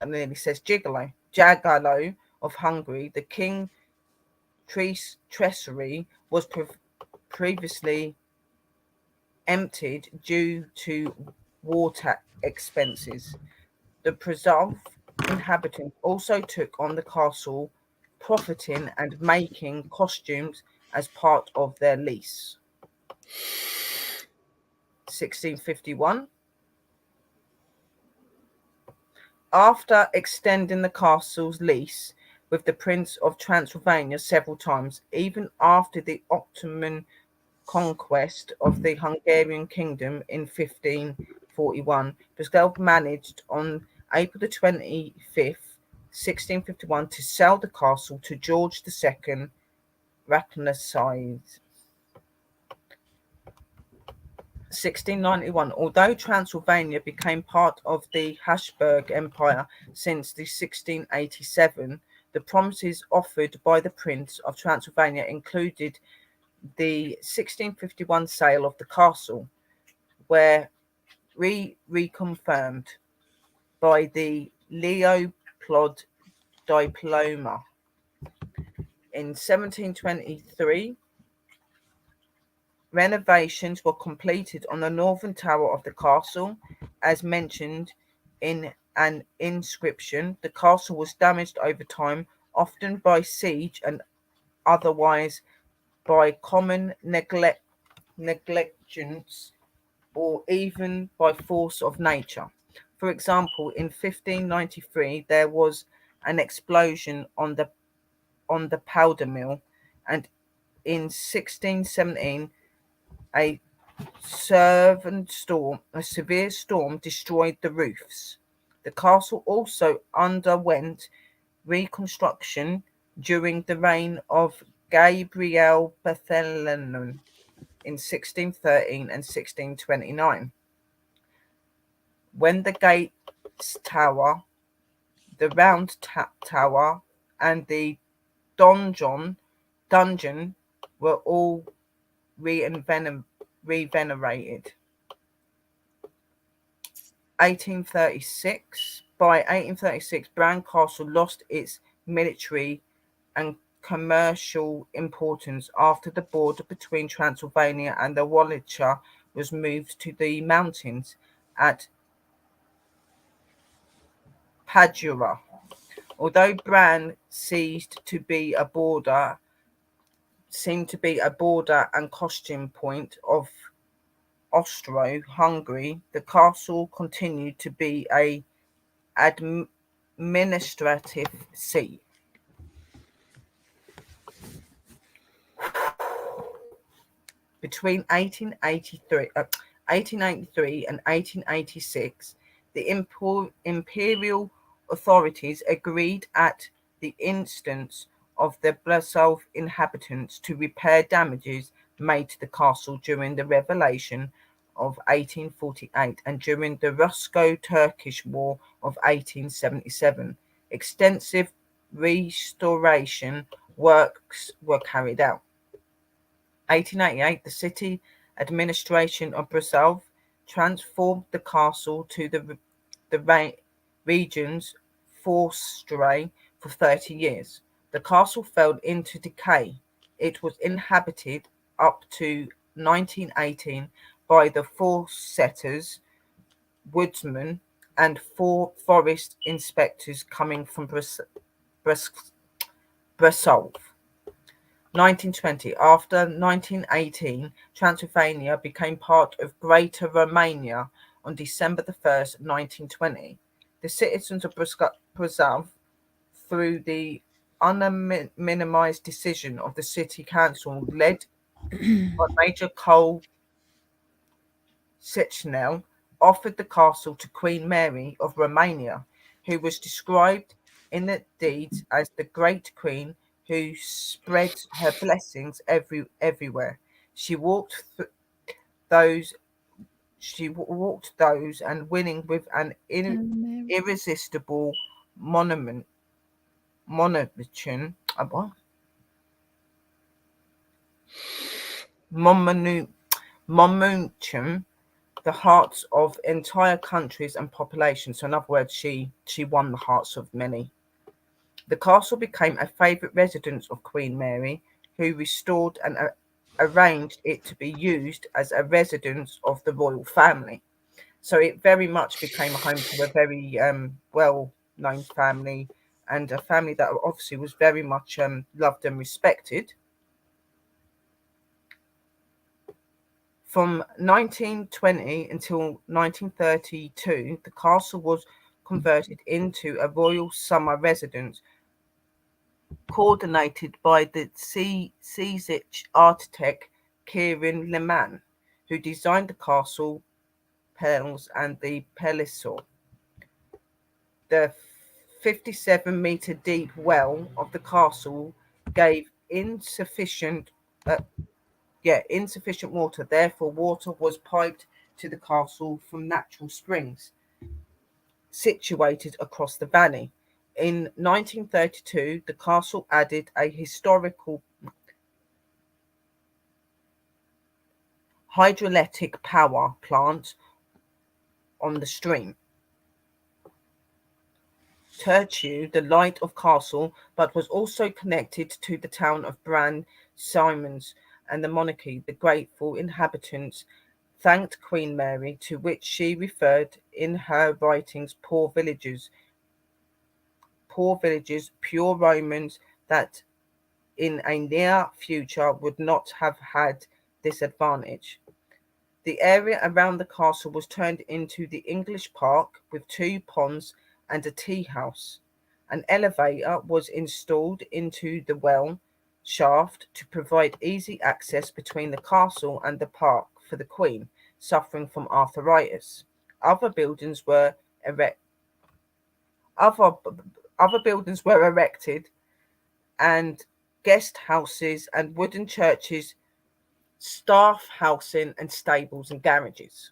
[SPEAKER 3] and then he says Gigolo, Jagalo of Hungary, the king treasury was previously emptied due to war expenses. The Przov inhabitants also took on the castle, profiting and making costumes as part of their lease. 1651. After extending the castle's lease with the Prince of Transylvania several times, even after the Ottoman conquest of the Hungarian kingdom in 1541, Brasov managed on April the 25th, 1651, to sell the castle to George II Racknaside. 1691. Although Transylvania became part of the Habsburg Empire since the 1687, the promises offered by the Prince of Transylvania included the 1651 sale of the castle, where reconfirmed by the Leopold diploma. In 1723, renovations were completed on the northern tower of the castle. As mentioned in an inscription, the castle was damaged over time, often by siege and otherwise by common negligence or even by force of nature. For example, in 1593 there was an explosion on the powder mill, and in 1617 a severe storm destroyed the roofs. The castle also underwent reconstruction during the reign of Gabriel Bethlehem in 1613 and 1629, when the gates tower, the round tower, and the dungeon were all revenerated. 1836. By 1836, Bran Castle lost its military and commercial importance after the border between Transylvania and the Wallachia was moved to the mountains at Padua. Although Bran seemed to be a border and costume point of Austro-Hungary, the castle continued to be a administrative seat. Between 1883 and 1886, the imperial authorities agreed at the instance of the Brasov inhabitants to repair damages made to the castle during the Revolution of 1848 and during the Russo-Turkish War of 1877. Extensive restoration works were carried out. 1888, the city administration of Brasov transformed the castle to the region's forestry for 30 years. The castle fell into decay. It was inhabited up to 1918 by the foresters, woodsmen, and forest inspectors coming from Brasov. 1920. After 1918, Transylvania became part of Greater Romania on December 1st, 1920. The citizens of Brasov, through the unanimous decision of the city council led by Major Cole Sechnel, offered the castle to Queen Mary of Romania, who was described in the deeds as the great queen who spreads her blessings everywhere. She walked those and winning with an irresistible monuments the hearts of entire countries and populations. So in other words, she won the hearts of many. The castle became a favourite residence of Queen Mary, who restored and arranged it to be used as a residence of the royal family. So it very much became a home to a very well-known family, and a family that obviously was very much loved and respected. From 1920 until 1932, the castle was converted into a royal summer residence, coordinated by the Czech architect Kieran Lehman, who designed the castle palace and the palazzo. The 57-meter deep well of the castle gave insufficient water. Therefore, water was piped to the castle from natural springs situated across the valley. In 1932, the castle added a historical hydroelectric power plant on the stream. Turtu, the light of castle, but was also connected to the town of Bran Simons and the monarchy. The grateful inhabitants thanked Queen Mary, to which she referred in her writings, poor villages, pure Romans that in a near future would not have had this advantage. The area around the castle was turned into the English Park with 2 ponds and a tea house. An elevator was installed into the well shaft to provide easy access between the castle and the park for the Queen suffering from arthritis. Other buildings were erect. Other buildings were erected, and guest houses and wooden churches, staff housing, and stables and garages.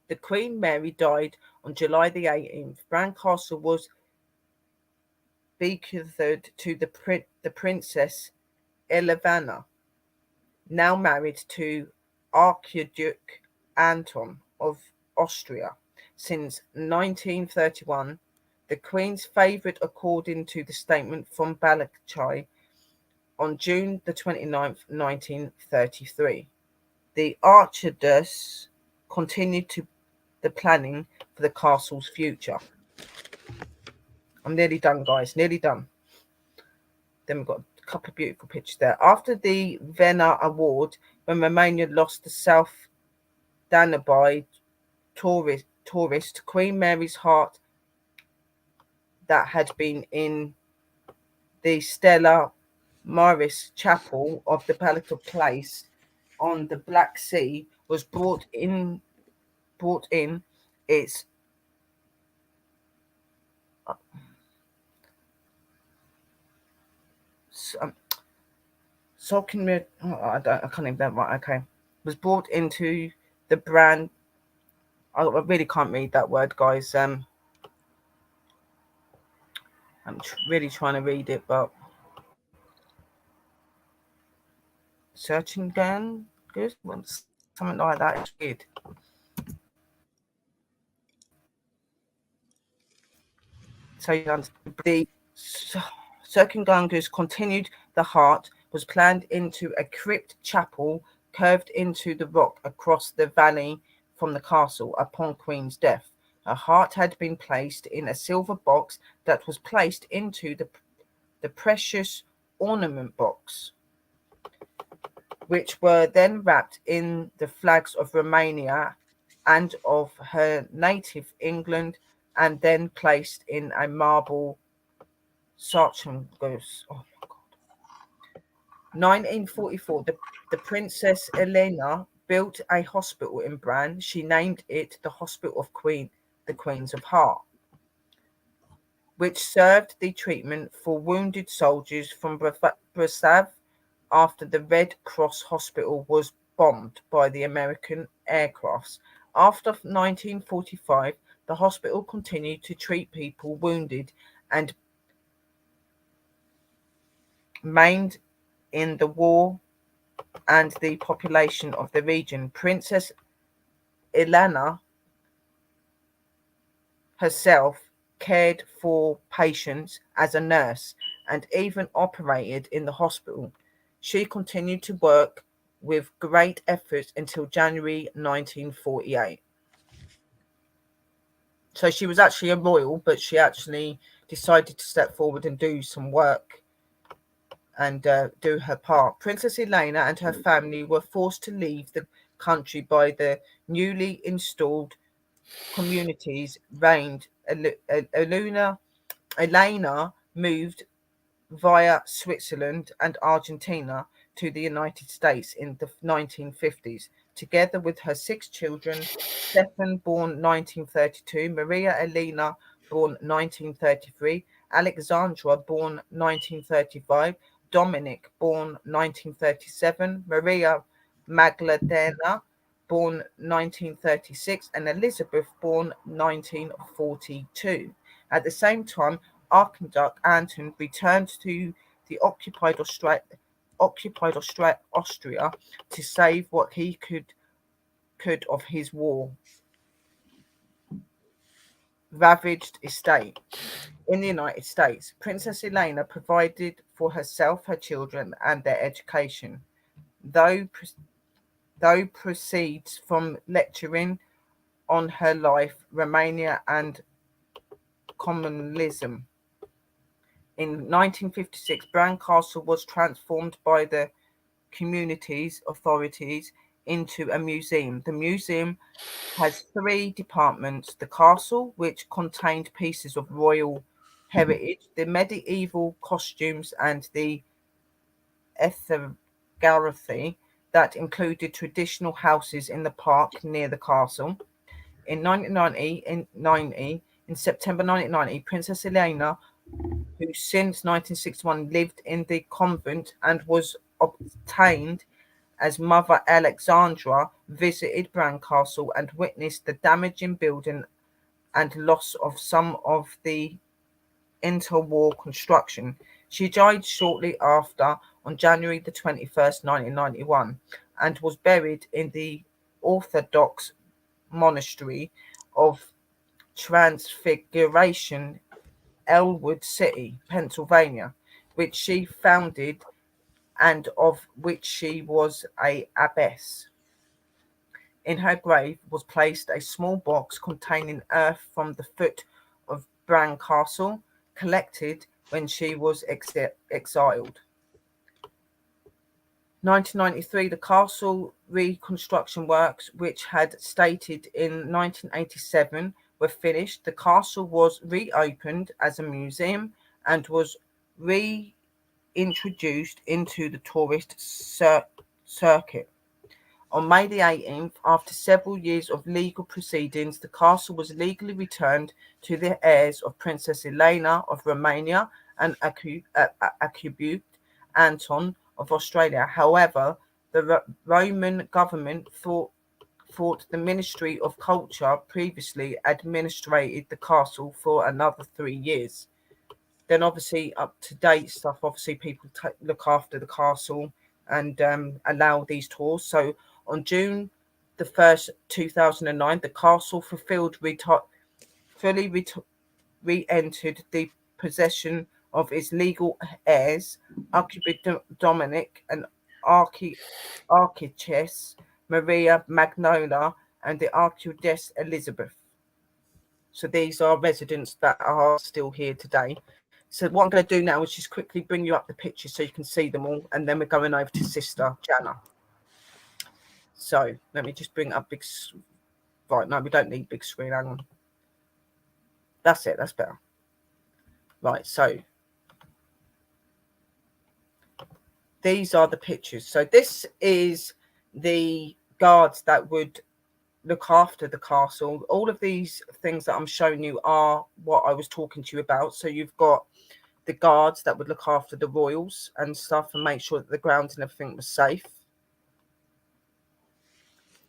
[SPEAKER 3] The Queen Mary died on July the 18th. Bran Castle was bequeathed to the Princess Elevana, now married to Archduke Anton of Austria. Since 1931, the Queen's favourite, according to the statement from Balakchai on June the 29th, 1933. The Archduchess continued to the planning for the castle's future. I'm nearly done, guys. Nearly done. Then we've got a couple of beautiful pictures there. After the Vienna Award, when Romania lost the South Danube tourist, Queen Mary's heart that had been in the Stella Maris Chapel of the Palace Place on the Black Sea was brought in its Solkin. I can't even that right. Okay, was brought into the brand. I really can't read that word, guys. I'm really trying to read it, but searching again, good, something like that. It's weird. So the circumgangus continued. The heart was planned into a crypt chapel curved into the rock across the valley from the castle upon Queen's death. Her heart had been placed in a silver box that was placed into the precious ornament box, which were then wrapped in the flags of Romania and of her native England, and then placed in a marble sarcophagus. Oh my God. 1944, the Princess Elena built a hospital in Bran. She named it the Hospital of the Queens of Heart, which served the treatment for wounded soldiers from Brasov after the Red Cross Hospital was bombed by the American aircrafts. After 1945, the hospital continued to treat people wounded and maimed in the war and the population of the region. Princess Ilana herself cared for patients as a nurse and even operated in the hospital. She continued to work with great effort until January 1948. So she was actually a royal, but she actually decided to step forward and do some work and do her part. Princess Elena and her family were forced to leave the country by the newly installed communities reigned. Elena moved via Switzerland and Argentina to the United States in the 1950s, together with her 6 children. Stefan, born 1932, Maria Elena, born 1933, Alexandra, born 1935, Dominic, born 1937, Maria Magdalena, born 1936, and Elizabeth, born 1942. At the same time, Archduke Anton returned to the occupied Austria to save what he could of his war ravaged estate. In the United States, Princess Elena provided for herself, her children, and their education, though proceeds from lecturing on her life, Romania, and communalism. In 1956, Bran Castle was transformed by the community's authorities into a museum. The museum has three departments: the castle, which contained pieces of royal heritage, the medieval costumes, and the ethnography that included traditional houses in the park near the castle. In September 1990, Princess Elena, who since 1961 lived in the convent and was obtained as Mother Alexandra, visited Bran Castle and witnessed the damaging building and loss of some of the interwar construction. She died shortly after on January the 21st, 1991, and was buried in the Orthodox monastery of Transfiguration, Elwood City, Pennsylvania, which she founded and of which she was a abbess. In her grave was placed a small box containing earth from the foot of Bran Castle, collected when she was exiled. 1993, the castle reconstruction works, which had started in 1987, were finished. The castle was reopened as a museum and was reintroduced into the tourist circuit. On May the 18th, after several years of legal proceedings, the castle was legally returned to the heirs of Princess Elena of Romania and Archduke Anton of Australia. However, the Roman government thought the Ministry of Culture previously administrated the castle for another 3 years. Then obviously up to date stuff, obviously people look after the castle and allow these tours. So on June the 1st, 2009, the castle fully re-entered the possession of its legal heirs, Archbishop Dominic and Architects Maria Magnola and the Archduchess Elizabeth. So these are residents that are still here today. So what I'm going to do now is just quickly bring you up the pictures so you can see them all, and then we're going over to Sister Jana. So let me just bring up big. Right, no, we don't need big screen. Hang on. That's it. That's better. Right, so these are the pictures. So this is the guards that would look after the castle. All of these things that I'm showing you are what I was talking to you about. So you've got the guards that would look after the royals and stuff and make sure that the grounds and everything was safe.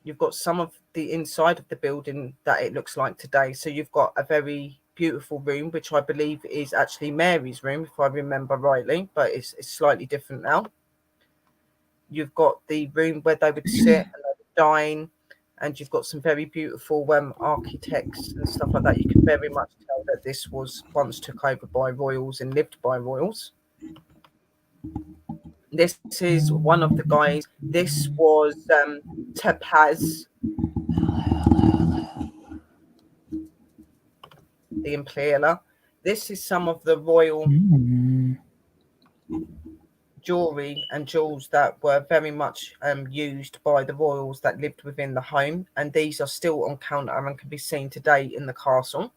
[SPEAKER 3] You've got some of the inside of the building that it looks like today. So you've got a very beautiful room, which I believe is actually Mary's room, if I remember rightly, but it's slightly different now. You've got the room where they would sit and they would dine, and you've got some very beautiful architects and stuff like that. You can very much tell that this was once took over by royals and lived by royals. This is one of the guys. This was Topaz, the Imperial. This is some of the royal jewelry and jewels that were very much used by the royals that lived within the home, and these are still on counter and can be seen today in the castle.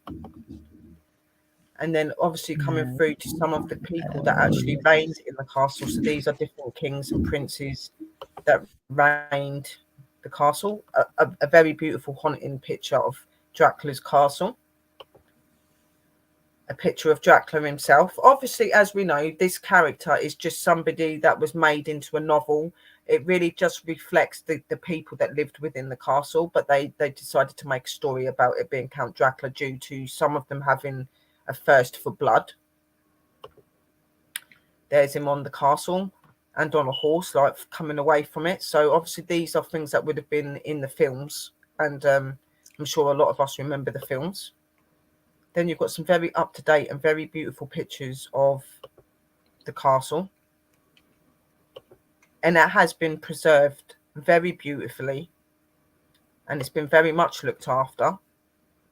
[SPEAKER 3] And then obviously coming through to some of the people that actually reigned in the castle. So these are different kings and princes that reigned the castle. A very beautiful haunting picture of Dracula's castle. a picture of Dracula himself. Obviously, as we know, this character is just somebody that was made into a novel. It really just reflects the people that lived within the castle, but they decided to make a story about it being Count Dracula due to some of them having a thirst for blood. There's him on the castle and on a horse, like coming away from it. So obviously these are things that would have been in the films, and I'm sure a lot of us remember the films. Then you've got some very up-to-date and very beautiful pictures of the castle, and it has been preserved very beautifully, and it's been very much looked after,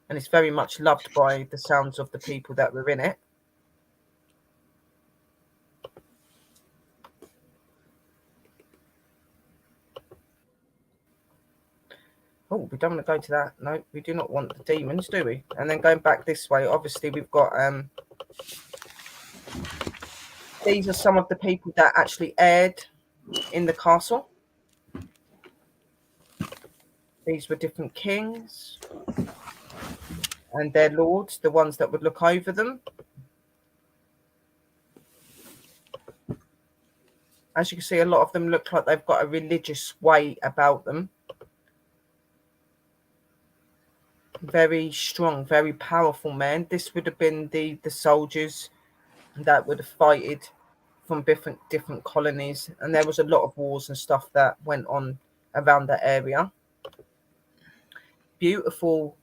[SPEAKER 3] and it's very much loved by the sounds of the people that were in it. Oh, we don't want to go to that. No, we do not want the demons, do we? And then going back this way, obviously we've got these are some of the people that actually aired in the castle. These were different kings and their lords, the ones that would look over them. As you can see, a lot of them look like they've got a religious way about them. Very strong, very powerful men. This would have been the soldiers that would have fighted from different colonies, and there was a lot of wars and stuff that went on around that area. Beautiful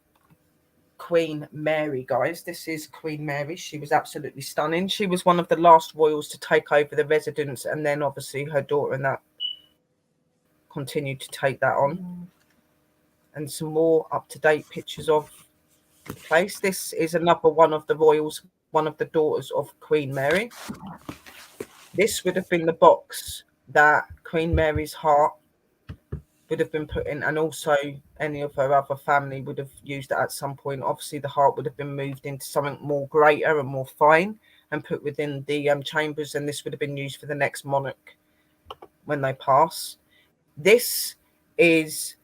[SPEAKER 3] Queen Mary, guys. This is Queen Mary. She was absolutely stunning. She was one of the last royals to take over the residence, and then obviously her daughter and that continued to take that on. And some more up-to-date pictures of the place. This is another one of the royals, one of the daughters of Queen Mary. This would have been the box that Queen Mary's heart would have been put in, and also any of her other family would have used it at some point. Obviously, the heart would have been moved into something more greater and more fine and put within the chambers, and this would have been used for the next monarch when they pass. This is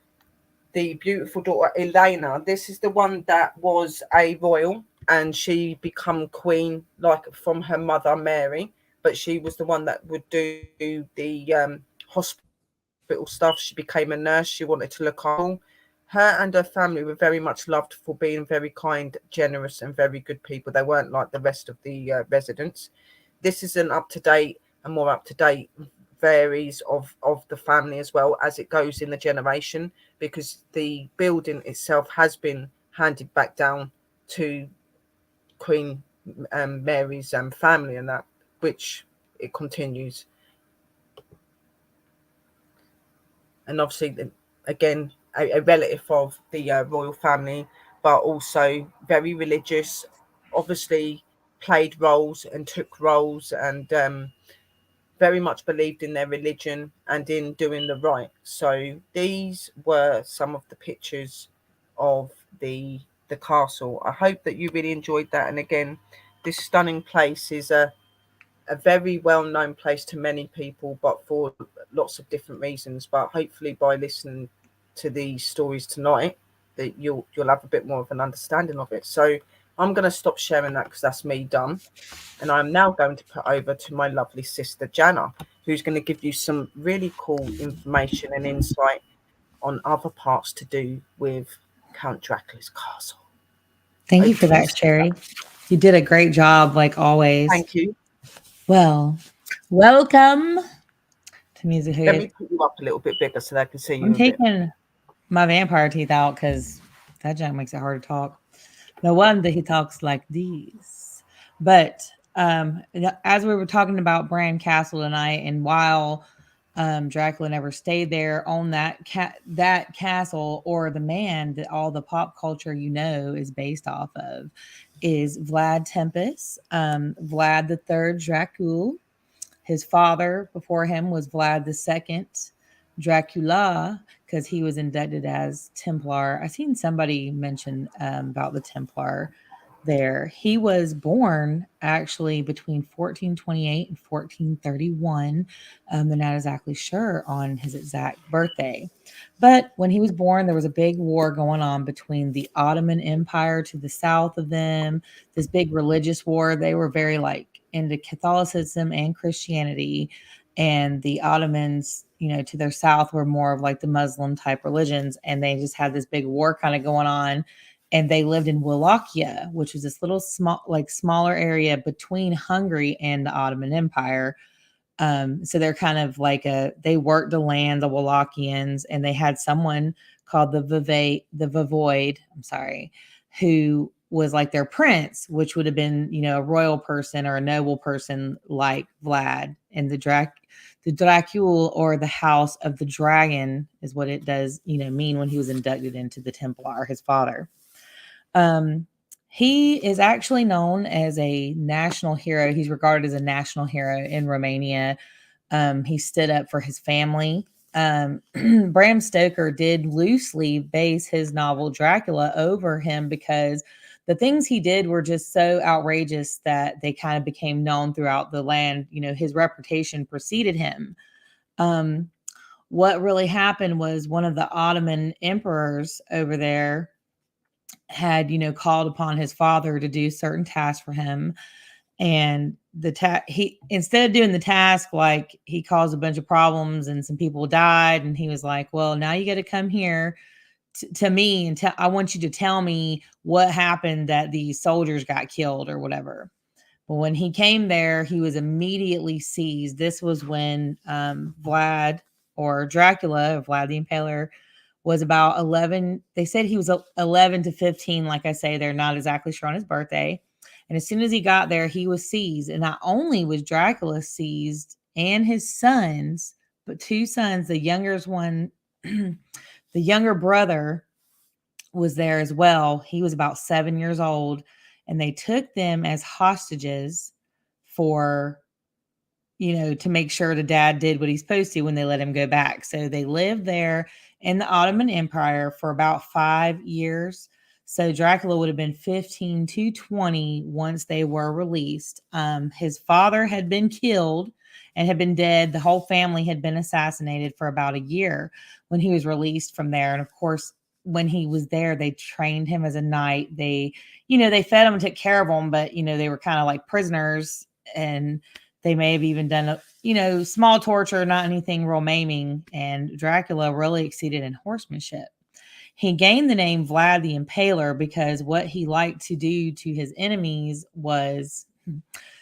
[SPEAKER 3] the beautiful daughter Elena. This is the one that was a royal, and she become queen like from her mother Mary, but she was the one that would do the hospital stuff. She became a nurse. She wanted to look after her, and her family were very much loved for being very kind, generous, and very good people. They weren't like the rest of the residents. This is an up-to-date and more up-to-date varies of the family as well as it goes in the generation, because the building itself has been handed back down to Queen Mary's family, and that which it continues. And obviously, again, a relative of the royal family, but also very religious, obviously played roles and took roles, and very much believed in their religion and in doing the right. So these were some of the pictures of the castle. I hope that you really enjoyed that. And again, this stunning place is a very well-known place to many people, but for lots of different reasons. But hopefully by listening to these stories tonight, that you'll have a bit more of an understanding of it. So I'm going to stop sharing that because that's me done. And I'm now going to put over to my lovely sister Jana, who's going to give you some really cool information and insight on other parts to do with Count Dracula's castle.
[SPEAKER 4] Thank you for that, Sherry. You did a great job, like always.
[SPEAKER 3] Thank you.
[SPEAKER 4] Well, welcome to Music Hood.
[SPEAKER 3] Let me put you up a little bit bigger so they can see you.
[SPEAKER 4] I'm taking my vampire teeth out because that junk makes it hard to talk. No wonder he talks like these. But as we were talking about Bran Castle tonight, and while Dracula never stayed there on that castle, or the man that all the pop culture is based off of, is Vlad Tepes, Vlad III Dracul. His father before him was Vlad II Dracula, because he was inducted as Templar. I seen somebody mention about the Templar there. He was born actually between 1428 and 1431. They're not exactly sure on his exact birthday. But when he was born, there was a big war going on between the Ottoman Empire to the south of them, this big religious war. They were very like into Catholicism and Christianity. And the Ottomans, to their south were more of like the Muslim type religions. And they just had this big war kind of going on, and they lived in Wallachia, which was this little smaller area between Hungary and the Ottoman Empire. So they're kind of like they worked the land, the Wallachians, and they had someone called the Voivode, who was like their prince, which would have been, a royal person or a noble person like Vlad. And the Dracula, or the House of the Dragon, is what it does, mean when he was inducted into the Templar, his father. He is actually known as a national hero. He's regarded as a national hero in Romania. He stood up for his family. Bram Stoker did loosely base his novel Dracula over him because the things he did were just so outrageous that they kind of became known throughout the land. His reputation preceded him. What really happened was one of the Ottoman emperors over there had, called upon his father to do certain tasks for him. And he, instead of doing the task, like, he caused a bunch of problems and some people died. And he was like, well, now you got to come here to me and I want you to tell me what happened, that these soldiers got killed or whatever. But when he came there, he was immediately seized. This was when Vlad, or Dracula, Vlad the Impaler, was about 11. They said he was 11 to 15. Like I say, they're not exactly sure on his birthday. And as soon as he got there, he was seized. And not only was Dracula seized and his sons, but two sons, the youngest one, the younger brother was there as well. He was about 7 years old. And they took them as hostages for, to make sure the dad did what he's supposed to when they let him go back. So they lived there in the Ottoman Empire for about 5 years. So Dracula would have been 15 to 20 once they were released. His father had been killed and had been dead. The whole family had been assassinated for about a year when he was released from there. And of course, when he was there, they trained him as a knight. They fed him and took care of him, but, they were kind of like prisoners, and they may have even done, small torture, not anything real maiming. And Dracula really exceeded in horsemanship. He gained the name Vlad the Impaler because what he liked to do to his enemies was,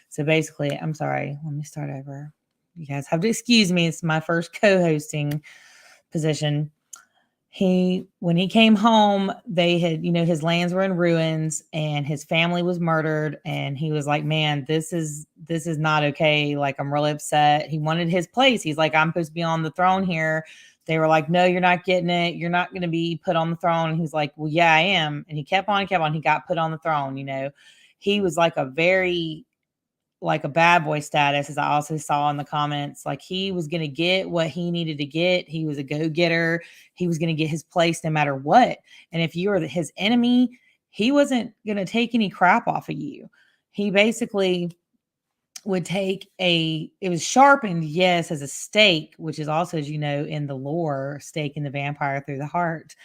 [SPEAKER 4] so basically, I'm sorry, let me start over. You guys have to excuse me. It's my first co-hosting position. When he came home, they had, his lands were in ruins and his family was murdered. And he was like, man, this is not okay. Like, I'm really upset. He wanted his place. He's like, I'm supposed to be on the throne here. They were like, no, you're not getting it. You're not going to be put on the throne. And he's like, well, yeah, I am. And he kept on. He got put on the throne. He was like a bad boy status, as I also saw in the comments. Like, he was going to get what he needed to get. He was a go-getter. He was going to get his place no matter what. And if you were his enemy, he wasn't going to take any crap off of you. He basically would take it was sharpened, yes, as a stake, which is also, as you know, in the lore, stake in the vampire through the heart.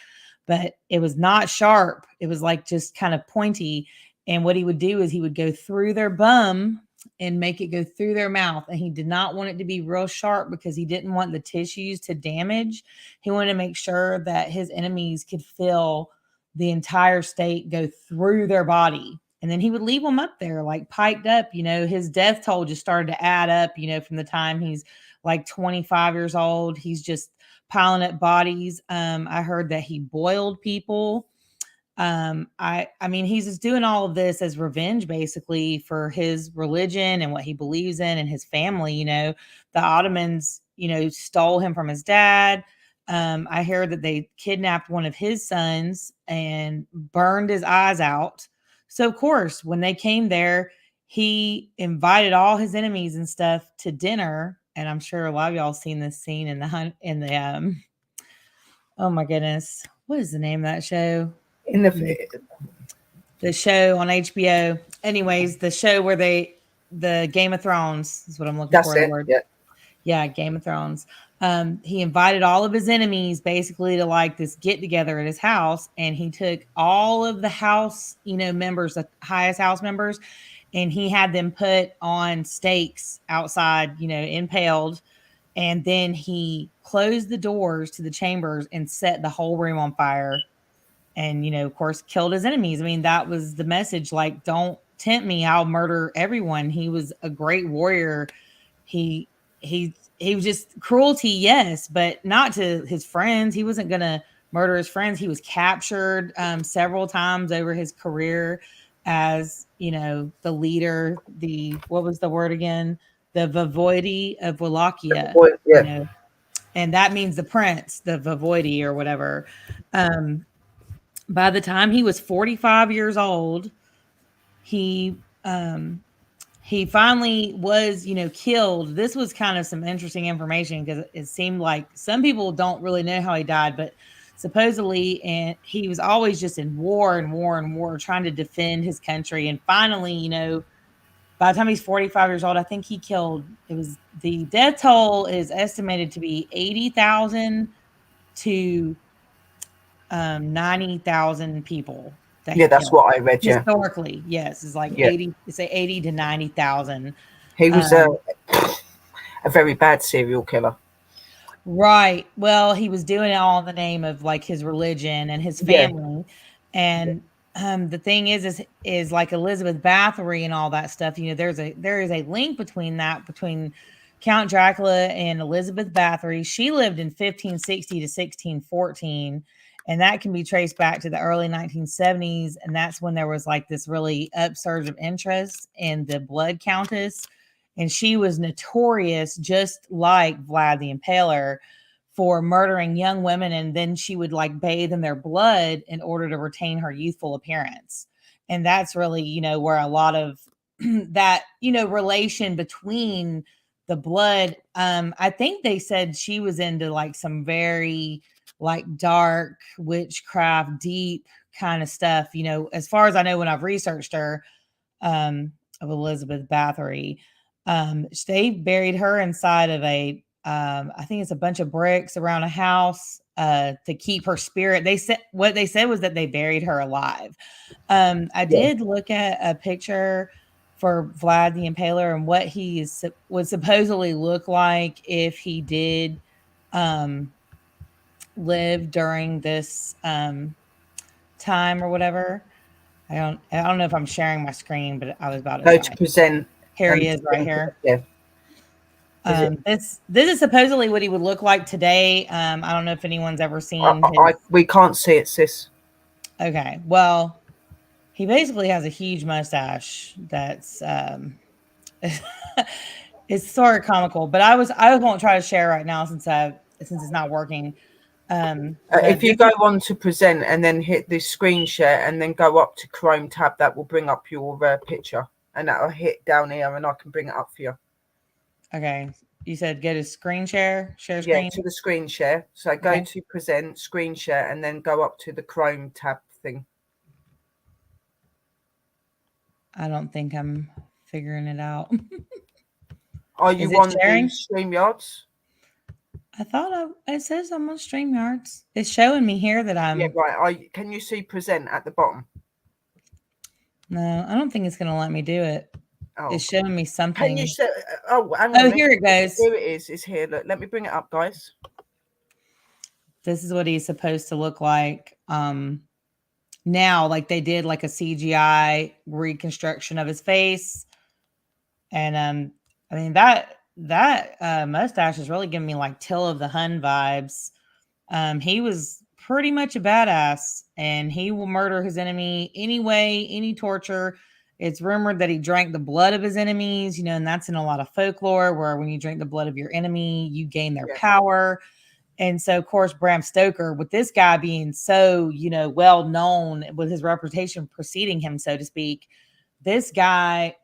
[SPEAKER 4] But it was not sharp. It was like just kind of pointy. And what he would do is he would go through their bum and make it go through their mouth. And he did not want it to be real sharp because he didn't want the tissues to damage. He wanted to make sure that his enemies could feel the entire stake go through their body. And then he would leave them up there, like piped up. His death toll just started to add up, from the time he's like 25 years old. He's just piling up bodies. I heard that he boiled people. I mean, he's just doing all of this as revenge, basically, for his religion and what he believes in and his family. The Ottomans, stole him from his dad. I heard that they kidnapped one of his sons and burned his eyes out. So of course, when they came there, he invited all his enemies and stuff to dinner. And I'm sure a lot of y'all seen this scene in the oh my goodness, what is the name of that show?
[SPEAKER 3] In the
[SPEAKER 4] the show on HBO. Anyways, the show where the Game of Thrones is what I'm looking
[SPEAKER 3] That's
[SPEAKER 4] for. The
[SPEAKER 3] it.
[SPEAKER 4] word.
[SPEAKER 3] Yeah.
[SPEAKER 4] Yeah, Game of Thrones. He invited all of his enemies basically to like this get together at his house, and he took all of the house, members, the highest house members, and he had them put on stakes outside, impaled. And then he closed the doors to the chambers and set the whole room on fire. And, of course, killed his enemies. I mean, that was the message. Like, don't tempt me. I'll murder everyone. He was a great warrior. He he was just cruelty, yes, but not to his friends. He wasn't gonna murder his friends. He was captured several times over his career as the leader. What was the word again? The Voivode of Wallachia.
[SPEAKER 3] Yeah.
[SPEAKER 4] And that means the prince, the Voivode or whatever. By the time he was 45 years old, he finally was, killed. This was kind of some interesting information because it seemed like some people don't really know how he died, but supposedly, and he was always just in war and war and war, trying to defend his country. And finally, by the time he's 45 years old, I think the death toll is estimated to be 80,000 to 90,000 people.
[SPEAKER 3] Yeah, that's
[SPEAKER 4] killed.
[SPEAKER 3] what I read. Yeah,
[SPEAKER 4] historically, yes, it's like 80. It's 80 to 90,000.
[SPEAKER 3] He was a very bad serial killer.
[SPEAKER 4] Right. Well, he was doing it all in the name of like his religion and his family. Yeah. And the thing is like Elizabeth Bathory and all that stuff. There is a link between Count Dracula and Elizabeth Bathory. She lived in 1560 to 1614. And that can be traced back to the early 1970s. And that's when there was like this really upsurge of interest in the Blood Countess. And she was notorious, just like Vlad the Impaler, for murdering young women. And then she would like bathe in their blood in order to retain her youthful appearance. And that's really, where a lot of that, relation between the blood. I think they said she was into like some very like dark witchcraft, deep kind of stuff, as far as I know, when I've researched her, of Elizabeth Bathory, they buried her inside of I think it's a bunch of bricks around a house, to keep her spirit. What they said was that they buried her alive. I did look at a picture for Vlad the Impaler and what he would supposedly look like if he did, live during this time or whatever. I don't know if I'm sharing my screen, but I was about to
[SPEAKER 3] go to present.
[SPEAKER 4] Here he is right here.
[SPEAKER 3] Yeah.
[SPEAKER 4] This is supposedly what he would look like today. I don't know if anyone's ever seen
[SPEAKER 3] we can't see it, sis.
[SPEAKER 4] Okay. Well, he basically has a huge mustache that's it's sort of comical, but I won't try to share right now since it's not working.
[SPEAKER 3] If you go on to present and then hit the screen share and then go up to Chrome tab, that will bring up your picture, and that'll hit down here and I can bring it up for you.
[SPEAKER 4] Okay. You said get a screen share screen?
[SPEAKER 3] Yeah, to the screen share. So go to present, screen share, and then go up to the Chrome tab thing.
[SPEAKER 4] I don't think I'm figuring it out.
[SPEAKER 3] Are you on sharing? StreamYards?
[SPEAKER 4] I thought it says I'm on StreamYards. It's showing me here that I'm...
[SPEAKER 3] Yeah, right. Can you see present at the bottom?
[SPEAKER 4] No, I don't think it's going to let me do it. Oh, it's showing me something.
[SPEAKER 3] Can you say... Oh, hang on.
[SPEAKER 4] Oh, here it goes.
[SPEAKER 3] Here it is. It's here. Look, let me bring it up, guys.
[SPEAKER 4] This is what he's supposed to look like. Now, like they did like a CGI reconstruction of his face. And I mean, that mustache is really giving me like Till of the Hun vibes. He was pretty much a badass, and he will murder his enemy anyway, any torture. It's rumored that he drank the blood of his enemies, and that's in a lot of folklore where when you drink the blood of your enemy, you gain their power. And so, of course, Bram Stoker, with this guy being so, well known, with his reputation preceding him, so to speak, this guy,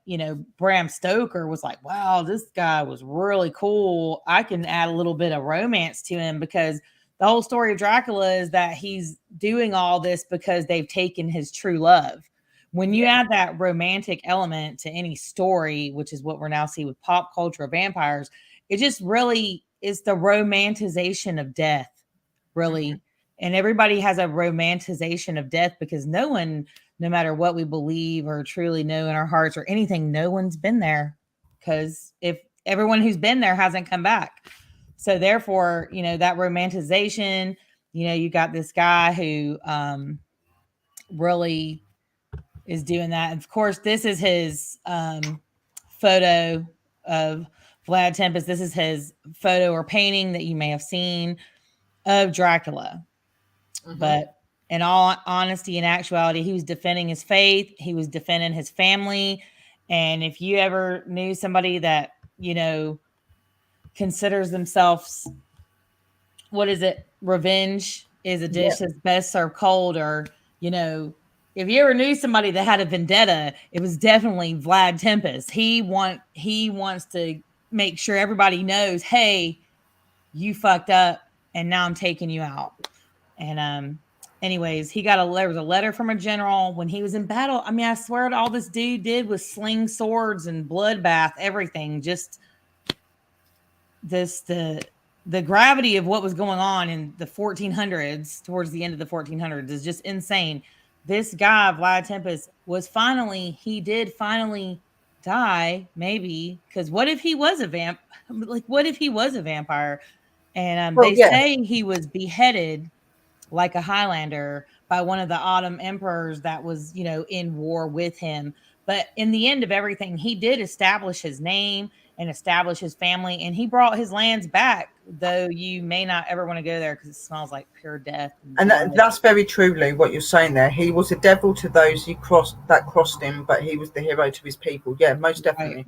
[SPEAKER 4] Bram Stoker was like, wow, this guy was really cool. I can add a little bit of romance to him, because the whole story of Dracula is that he's doing all this because they've taken his true love, when you add that romantic element to any story, which is what we're now seeing with pop culture of vampires, it just really is the romanticization of death, really. And everybody has a romanticization of death because no one, no matter what we believe or truly know in our hearts or anything, no one's been there. Because if everyone who's been there hasn't come back. So therefore, that romanticization, you got this guy who really is doing that. Of course, this is his photo of Vlad Tepes. This is his photo or painting that you may have seen of Dracula. But in all honesty and actuality, he was defending his faith. He was defending his family. And if you ever knew somebody that, considers themselves, revenge is a dish that's best served cold, or, if you ever knew somebody that had a vendetta, it was definitely Vlad Tepes. He wants to make sure everybody knows, hey, you fucked up and now I'm taking you out. And anyways, there was a letter from a general when he was in battle. I mean, I swear all this dude did was sling swords and bloodbath, everything. Just the gravity of what was going on in the 1400s, towards the end of the 1400s, is just insane. This guy, Vlad Tepes, he did finally die, maybe, because what if he was a vampire? And say he was beheaded like a Highlander by one of the Ottoman emperors that was, in war with him. But in the end of everything, he did establish his name and establish his family, and he brought his lands back, though you may not ever want to go there because it smells like pure death.
[SPEAKER 3] And that's very truly what you're saying there. He was a devil to those that crossed him, but he was the hero to his people. Yeah, most definitely.
[SPEAKER 4] Right.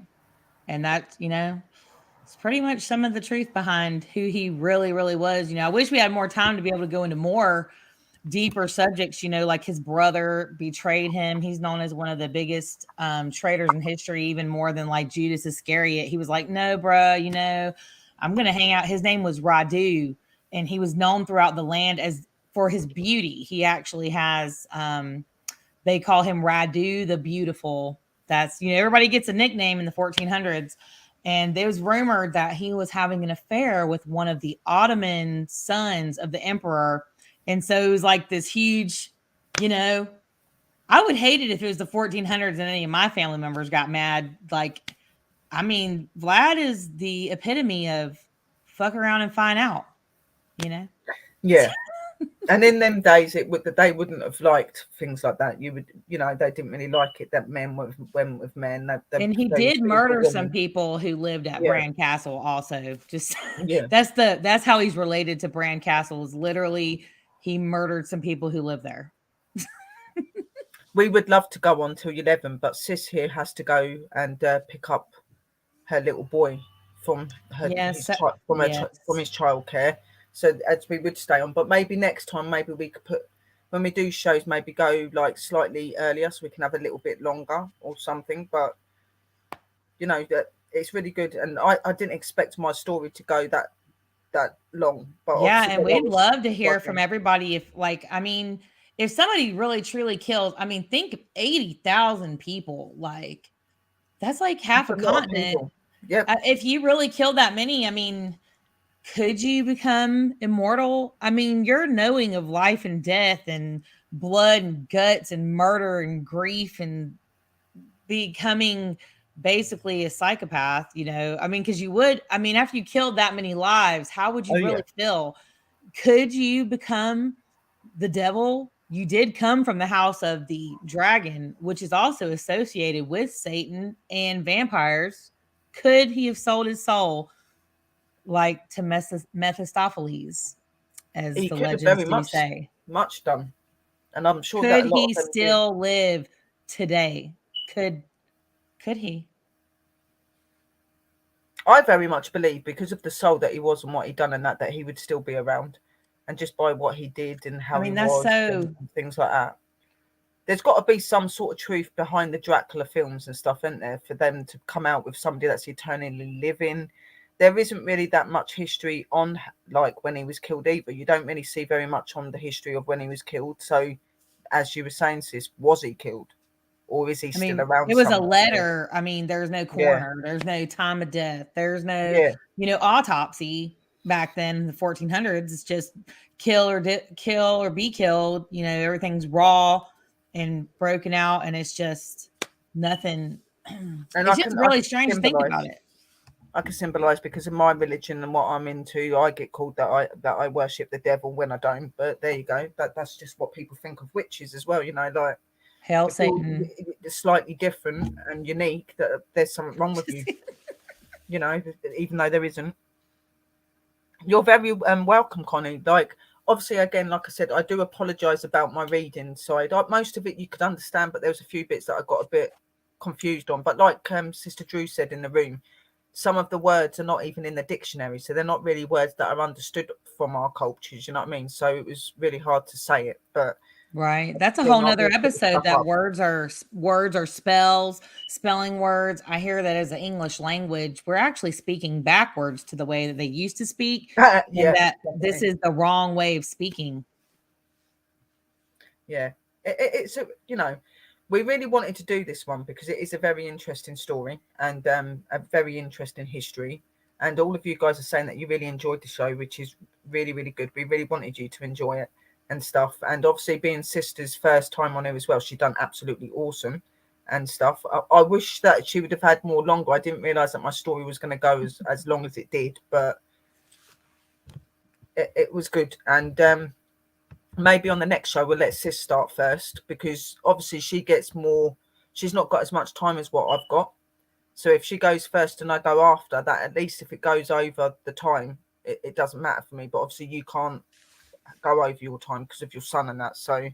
[SPEAKER 4] And that, it's pretty much some of the truth behind who he really, really was. I wish we had more time to be able to go into more deeper subjects, like his brother betrayed him. He's known as one of the biggest traitors in history, even more than like Judas Iscariot. He was like, no, bro, I'm going to hang out. His name was Radu, and he was known throughout the land for his beauty. He actually has, they call him Radu the Beautiful. That's, everybody gets a nickname in the 1400s. And there was rumored that he was having an affair with one of the Ottoman sons of the emperor. And so it was like this huge, I would hate it if it was the 1400s and any of my family members got mad. Like, I mean, Vlad is the epitome of fuck around and find out,
[SPEAKER 3] Yeah. And in them days, they wouldn't have liked things like that. You would, they didn't really like it that men went with men.
[SPEAKER 4] And he did murder some people who lived at Bran Castle. Also, just that's how he's related to Bran Castle. Is literally he murdered some people who live there.
[SPEAKER 3] We would love to go on till 11, but Sis here has to go and pick up her little boy from his childcare. So as we would stay on, but maybe next time, maybe we could when we do shows, maybe go like slightly earlier so we can have a little bit longer or something. But that it's really good, and I didn't expect my story to go that long. But
[SPEAKER 4] and we'd love to hear from everybody. If somebody really truly kills, think 80,000 people, like that's like half a continent.
[SPEAKER 3] Yeah.
[SPEAKER 4] If you really killed that many, could you become immortal? Your knowing of life and death and blood and guts and murder and grief and becoming basically a psychopath, because you would, after you killed that many lives, how would you really feel? Could you become the devil? You did come from the house of the dragon, which is also associated with Satan and vampires. Could he have sold his soul like to Mephistopheles, as the legends do say?
[SPEAKER 3] Much done. And I'm sure
[SPEAKER 4] could he still live today? Could he?
[SPEAKER 3] I very much believe, because of the soul that he was and what he done, and that he would still be around, and just by what he did and how he was and things like that. There's got to be some sort of truth behind the Dracula films and stuff, isn't there, for them to come out with somebody that's eternally living. There isn't really that much history on like when he was killed either. You don't really see very much on the history of when he was killed. So, as you were saying, Sis, was he killed? or is he
[SPEAKER 4] I
[SPEAKER 3] still
[SPEAKER 4] mean,
[SPEAKER 3] around
[SPEAKER 4] it was a
[SPEAKER 3] somewhere?
[SPEAKER 4] letter. I mean, there's no
[SPEAKER 3] Yeah.
[SPEAKER 4] coroner, there's no time of death, there's no,
[SPEAKER 3] Yeah.
[SPEAKER 4] autopsy back then in the 1400s. It's just kill or be killed. Everything's raw and broken out, and it's just nothing.
[SPEAKER 3] And
[SPEAKER 4] It's just really strange to think
[SPEAKER 3] symbolize.
[SPEAKER 4] about it.
[SPEAKER 3] I can symbolize because of my religion and what I'm into. I get called that I worship the devil when I don't. But there you go. That's just what people think of witches as well. Like
[SPEAKER 4] Hail
[SPEAKER 3] if you're
[SPEAKER 4] Satan.
[SPEAKER 3] slightly different and unique, that there's something wrong with you. Even though there isn't. You're very welcome, Connie. Like, obviously, again, like I said, I do apologise about my reading side. Most of it you could understand, but there was a few bits that I got a bit confused on. But like Sister Drew said in the room, some of the words are not even in the dictionary, so they're not really words that are understood from our cultures. You know what I mean? So it was really hard to say it, but.
[SPEAKER 4] Right. That's a whole nother episode, that words are spells, spelling words. I hear that as an English language, we're actually speaking backwards to the way that they used to speak.
[SPEAKER 3] Yeah,
[SPEAKER 4] and that
[SPEAKER 3] definitely.
[SPEAKER 4] This is the wrong way of speaking.
[SPEAKER 3] Yeah. It's we really wanted to do this one because it is a very interesting story and a very interesting history. And all of you guys are saying that you really enjoyed the show, which is really, really good. We really wanted you to enjoy it and stuff. And obviously, being Sister's first time on here as well, she done absolutely awesome and stuff. I wish that she would have had more longer. I didn't realize that my story was going to go as long as it did, but it was good. And maybe on the next show we'll let Sis start first, because obviously she's not got as much time as what I've got. So if she goes first and I go after that, at least if it goes over the time, it doesn't matter for me. But obviously you can't go over your time because of your son and that. So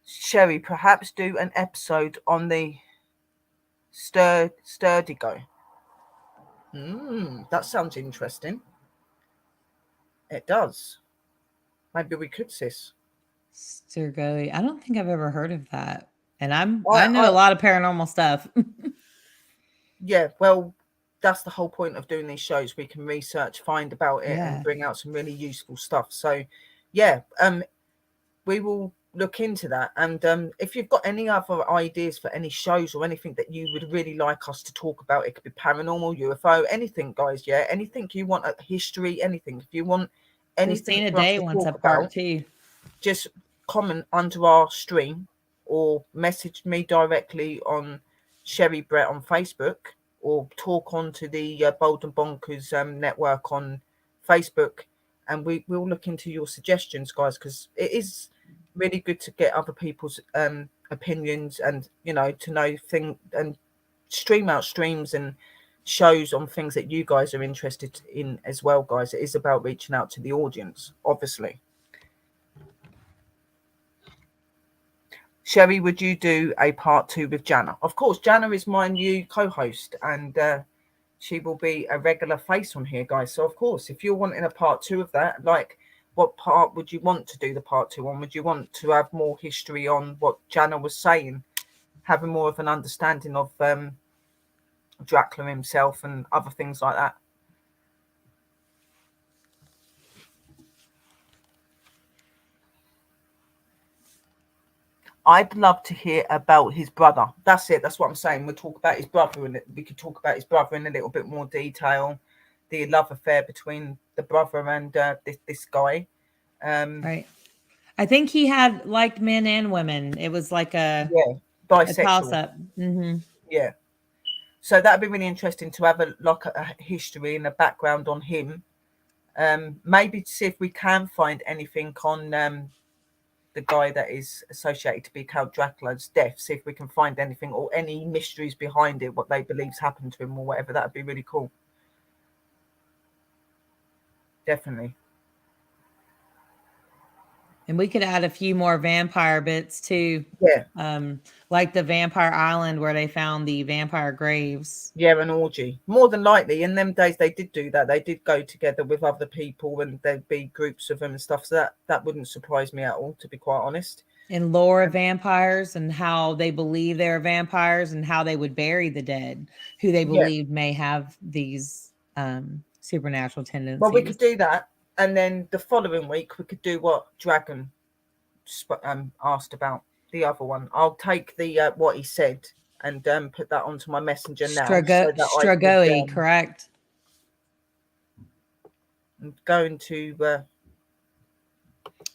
[SPEAKER 3] Sherry, perhaps do an episode on the Sturdigo. That sounds interesting. It does. Maybe we could, Sis.
[SPEAKER 4] Sturgoy. I don't think I've ever heard of that. And I know a lot of paranormal stuff.
[SPEAKER 3] Yeah, well, that's the whole point of doing these shows. We can research, find about it, and bring out some really useful stuff. So, yeah, we will look into that. And if you've got any other ideas for any shows or anything that you would really like us to talk about, it could be paranormal, UFO, anything, guys. Yeah, anything you want, history, anything. If you want anything,
[SPEAKER 4] Christina Day wants a part 2.
[SPEAKER 3] Just comment under our stream or message me directly on Sherry Brett on Facebook, or talk onto the Bold and Bonkers network on Facebook, and we'll look into your suggestions, guys, because it is really good to get other people's opinions and to know things and stream out streams and shows on things that you guys are interested in as well, guys. It is about reaching out to the audience, obviously. Sherry, would you do a part 2 with Jana? Of course, Jana is my new co-host, and she will be a regular face on here, guys. So, of course, if you're wanting a part 2 of that, like, what part would you want to do the part 2 on? Would you want to have more history on what Jana was saying, having more of an understanding of Dracula himself and other things like that? I'd love to hear about his brother. That's it. That's what I'm saying. We'll talk about his brother, and we could talk about his brother in a little bit more detail. The love affair between the brother and this guy.
[SPEAKER 4] Right. I think he had liked men and women. It was like
[SPEAKER 3] bisexual.
[SPEAKER 4] A toss-up. Mm-hmm.
[SPEAKER 3] Yeah. So that'd be really interesting to have a history and a background on him. Maybe to see if we can find anything on the guy that is associated to be Count Dracula's death, see if we can find anything or any mysteries behind it, what they believe's happened to him or whatever. That would be really cool. Definitely.
[SPEAKER 4] And we could add a few more vampire bits too.
[SPEAKER 3] Yeah.
[SPEAKER 4] Like the Vampire Island where they found the vampire graves.
[SPEAKER 3] Yeah, an orgy. More than likely, in them days they did do that. They did go together with other people, and there'd be groups of them and stuff. So that wouldn't surprise me at all, to be quite honest.
[SPEAKER 4] And lore of vampires and how they believe they're vampires and how they would bury the dead, who they believe may have these supernatural tendencies.
[SPEAKER 3] Well, we could do that. And then the following week, we could do what Dragon asked about. the other one. I'll take the what he said and put that onto my messenger now, so that I
[SPEAKER 4] Stragoi,
[SPEAKER 3] could,
[SPEAKER 4] correct?
[SPEAKER 3] I'm going to.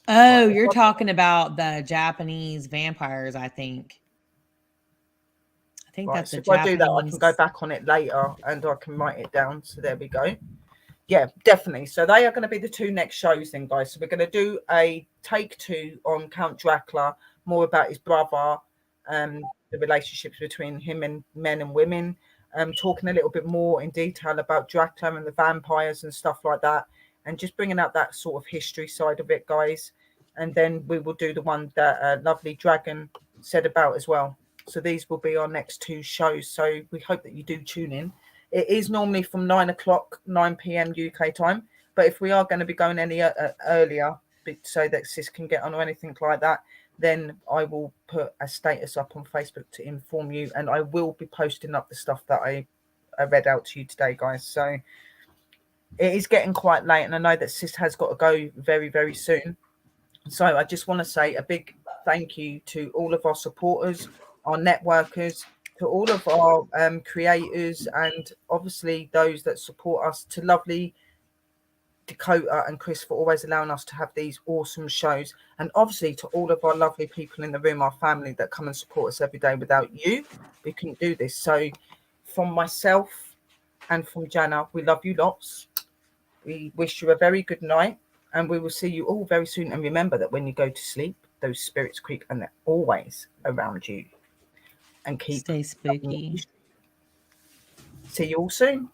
[SPEAKER 4] Oh, you're talking about the Japanese vampires, I think. I think
[SPEAKER 3] Right,
[SPEAKER 4] that's
[SPEAKER 3] so
[SPEAKER 4] a
[SPEAKER 3] if I do that, I can go
[SPEAKER 4] Japanese.
[SPEAKER 3] back on it later and I can write it down. So there we go. Yeah, definitely. So they are going to be the two next shows then, guys. So we're going to do a take 2 on Count Dracula, more about his brother, the relationships between him and men and women, talking a little bit more in detail about Dracula and the vampires and stuff like that, and just bringing out that sort of history side of it, guys. And then we will do the one that Lovely Dragon said about as well. So these will be our next two shows. So we hope that you do tune in. It is normally from 9 o'clock, 9 p.m. UK time. But if we are going to be going any earlier, so that Sis can get on or anything like that, then I will put a status up on Facebook to inform you. And I will be posting up the stuff that I read out to you today, guys. So it is getting quite late. And I know that Sis has got to go very, very soon. So I just want to say a big thank you to all of our supporters, our networkers, to all of our creators, and obviously those that support us, to lovely Dakota and Chris for always allowing us to have these awesome shows, and obviously to all of our lovely people in the room, our family that come and support us every day. Without you, we couldn't do this. So from myself and from Jana, we love you lots. We wish you a very good night, and we will see you all very soon. And remember that when you go to sleep, those spirits creep and they're always around you. And keep
[SPEAKER 4] Stay spooky.
[SPEAKER 3] See you all soon.